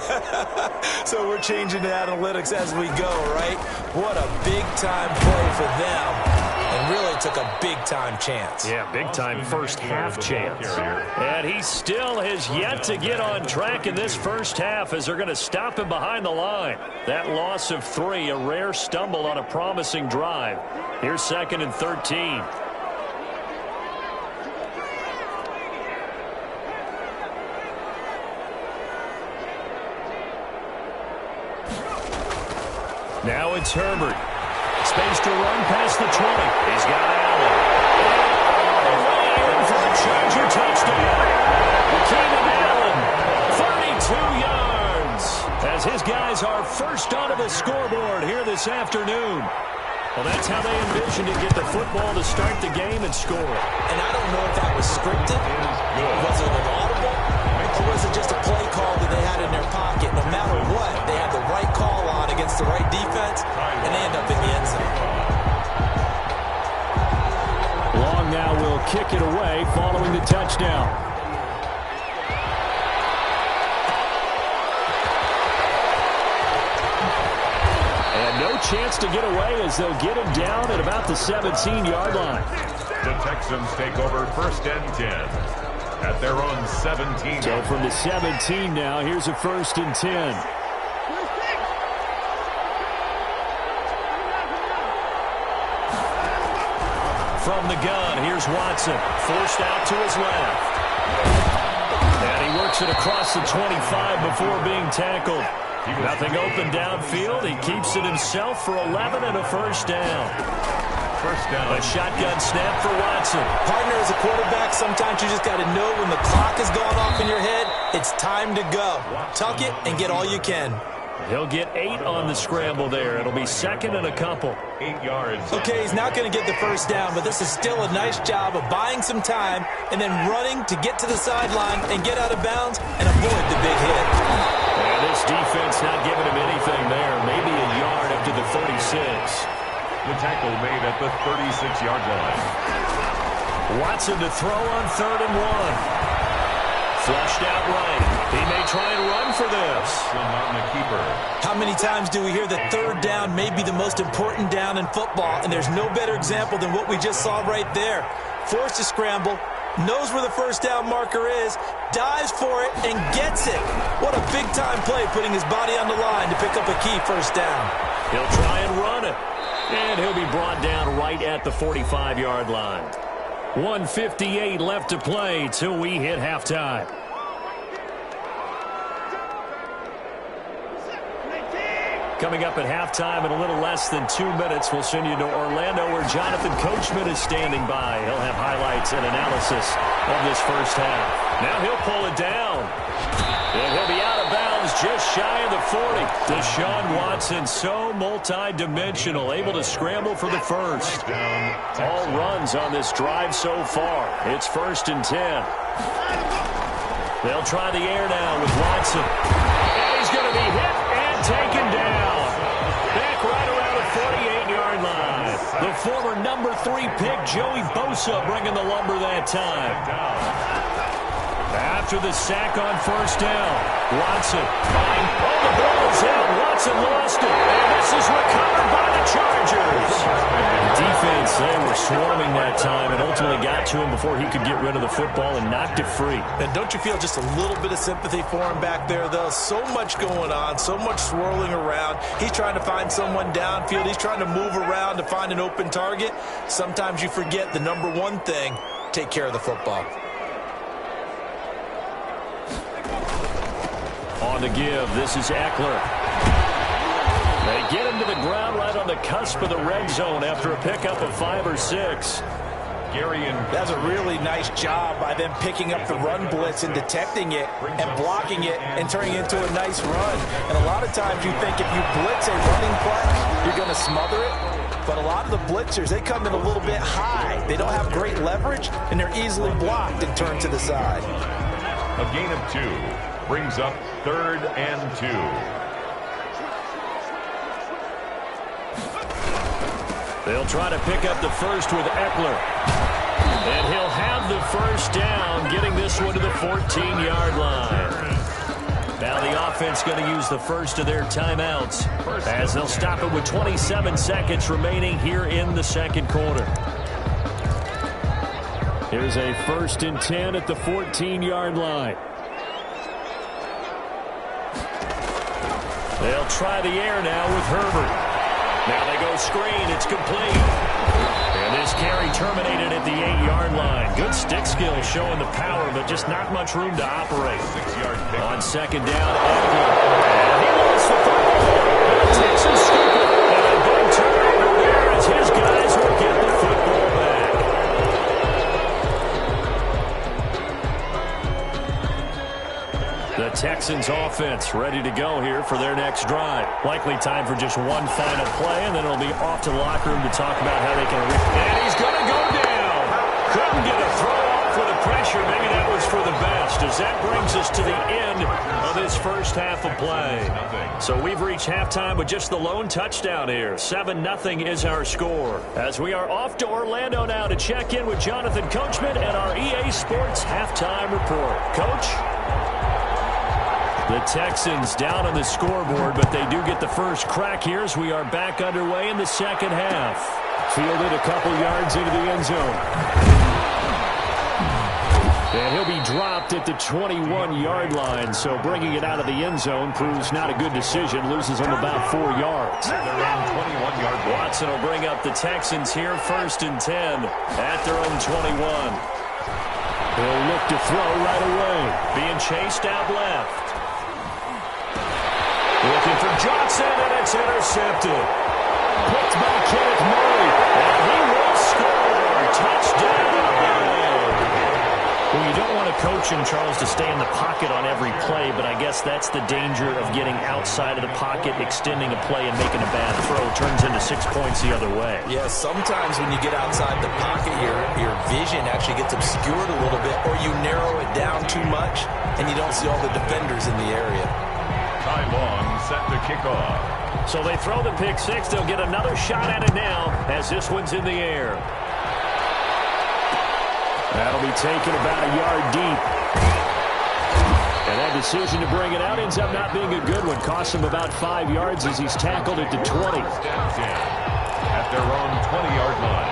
So we're changing to analytics as we go, right? What a big-time play for them. And really took a big-time chance. Yeah, big-time first-half chance. And he still has yet to get on track in this first half as they're going to stop him behind the line. That loss of 3, a rare stumble on a promising drive. Here's 2nd and 13. Now it's Herbert. Space to run past the 20. He's got Allen. Away in for a Charger touchdown. Keenan Allen, 32 yards. As his guys are first onto the scoreboard here this afternoon. Well, that's how they envisioned to get the football to start the game and score. And I don't know if that was scripted. Was it an audible? Or was it just a play call that they had in their pocket? No matter what, they had the right call on against the right defense, and they end up in the end zone. Long now will kick it away following the touchdown. And no chance to get away as they'll get him down at about the 17-yard line. The Texans take over 1st and 10. At their own 17. So from the 17 now, here's a 1st and 10. From the gun, here's Watson. Forced out to his left. And he works it across the 25 before being tackled. Nothing open downfield. He keeps it himself for 11 and a first down. First down. A shotgun snap for Watson. Partner, as a quarterback, sometimes you just got to know when the clock is going off in your head, it's time to go. Tuck it and get all you can. He'll get 8 on the scramble there. It'll be 2nd and a couple. 8 yards. Okay, he's not going to get the first down, but this is still a nice job of buying some time and then running to get to the sideline and get out of bounds and avoid the big hit. And this defense not giving him anything there. Maybe a yard up to the 36. The tackle made at the 36-yard line. Watson to throw on 3rd and 1. Flushed out right. He may try and run for this. On the keeper. How many times do we hear that 3rd down may be the most important down in football, and there's no better example than what we just saw right there. Forced to scramble, knows where the first down marker is, dives for it, and gets it. What a big-time play, putting his body on the line to pick up a key first down. He'll try and run it. And he'll be brought down right at the 45-yard line. 1:58 left to play till we hit halftime. Coming up at halftime in a little less than 2 minutes, we'll send you to Orlando where Jonathan Coachman is standing by. He'll have highlights and analysis of this first half. Now he'll pull it down. And he'll be out of bounds just shy of the 40. Deshaun Watson, so multi-dimensional, able to scramble for the first. All runs on this drive so far. It's 1st and 10. They'll try the air now with Watson. And he's going to be hit and taken down. Back right around the 48-yard line. The former number 3 pick, Joey Bosa, bringing the lumber that time. After the sack on first down, Watson. The ball is out. Watson lost it. And this is recovered by the Chargers. Defense, they were swarming that time and ultimately got to him before he could get rid of the football and knocked it free. And don't you feel just a little bit of sympathy for him back there, though? So much going on, so much swirling around. He's trying to find someone downfield. He's trying to move around to find an open target. Sometimes you forget the number one thing, take care of the football. On the give, this is Eckler. They get him to the ground right on the cusp of the red zone after a pickup of 5 or 6. Gary and that's a really nice job by them picking up the run blitz and detecting it and blocking it and turning it into a nice run. And a lot of times you think if you blitz a running play, you're going to smother it. But a lot of the blitzers, they come in a little bit high. They don't have great leverage, and they're easily blocked and turned to the side. A gain of 2 brings up 3rd and 2. They'll try to pick up the first with Eckler. And he'll have the first down, getting this one to the 14-yard line. Now the offense going to use the first of their timeouts as they'll stop it with 27 seconds remaining here in the second quarter. Here's a 1st and 10 at the 14-yard line. They'll try the air now with Herbert. Now they go screen. It's complete. And this carry terminated at the 8-yard line. Good stick skill showing the power, but just not much room to operate. 6-yard pick. On second down, and he lost the football. And the Texans scoop it. And a big turnover there as his guys will get the football back. The Texans offense ready to go here for their next drive. Likely time for just one final play, and then it'll be off to the locker room to talk about how they can... And he's going to go down. Couldn't get a throw off with the pressure. Maybe that was for the best, as that brings us to the end of this first half of play. So we've reached halftime with just the lone touchdown here. 7-0 is our score. As we are off to Orlando now to check in with Jonathan Coachman and our EA Sports halftime report. Coach? The Texans down on the scoreboard, but they do get the first crack here as we are back underway in the second half. Fielded a couple yards into the end zone. And he'll be dropped at the 21-yard line, so bringing it out of the end zone proves not a good decision. Loses him about 4 yards. They're around 21-yard line. Watson will bring up the Texans here, 1st and 10 at their own 21. He'll look to throw right away. Being chased out left. Looking for Johnson, and it's intercepted. Picked by Kenneth Murray, and he will score. Touchdown. Well, you don't want a coach in Charles to stay in the pocket on every play, but I guess that's the danger of getting outside of the pocket, extending a play, and making a bad throw. Turns into 6 points the other way. Yeah, sometimes when you get outside the pocket, your vision actually gets obscured a little bit, or you narrow it down too much, and you don't see all the defenders in the area. Ty Long set to kick off. So they throw the pick six. They'll get another shot at it now as this one's in the air. That'll be taken about a yard deep. And that decision to bring it out ends up not being a good one. Costs him about 5 yards as he's tackled at the 20. At their own 20-yard line.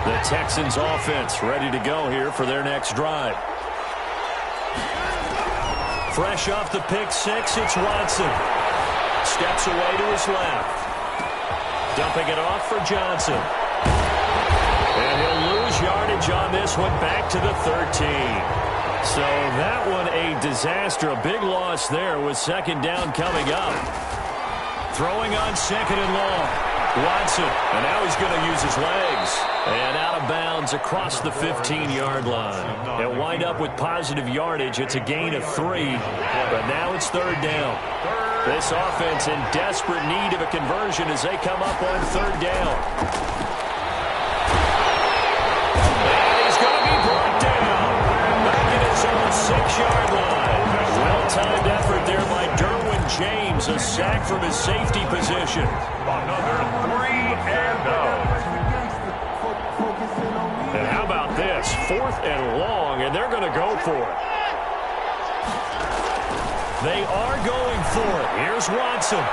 The Texans offense ready to go here for their next drive. Fresh off the pick six, it's Watson. Steps away to his left. Dumping it off for Johnson. And he'll lose yardage on this one, back to the 13. So that one a disaster. A big loss there with second down coming up. Throwing on second and long. Watson, and now he's going to use his legs. And out of bounds across the 15-yard line. They'll wind up with positive yardage. It's a gain of 3, but now it's third down. This offense in desperate need of a conversion as they come up on third down. And he's going to be brought down. Back at his own 6-yard line. Well-timed effort there by Derwin James. A sack from his safety position. Another 3 and out. And how about this? 4th and long, and they're going to go for it. They are going for it. Here's Watson.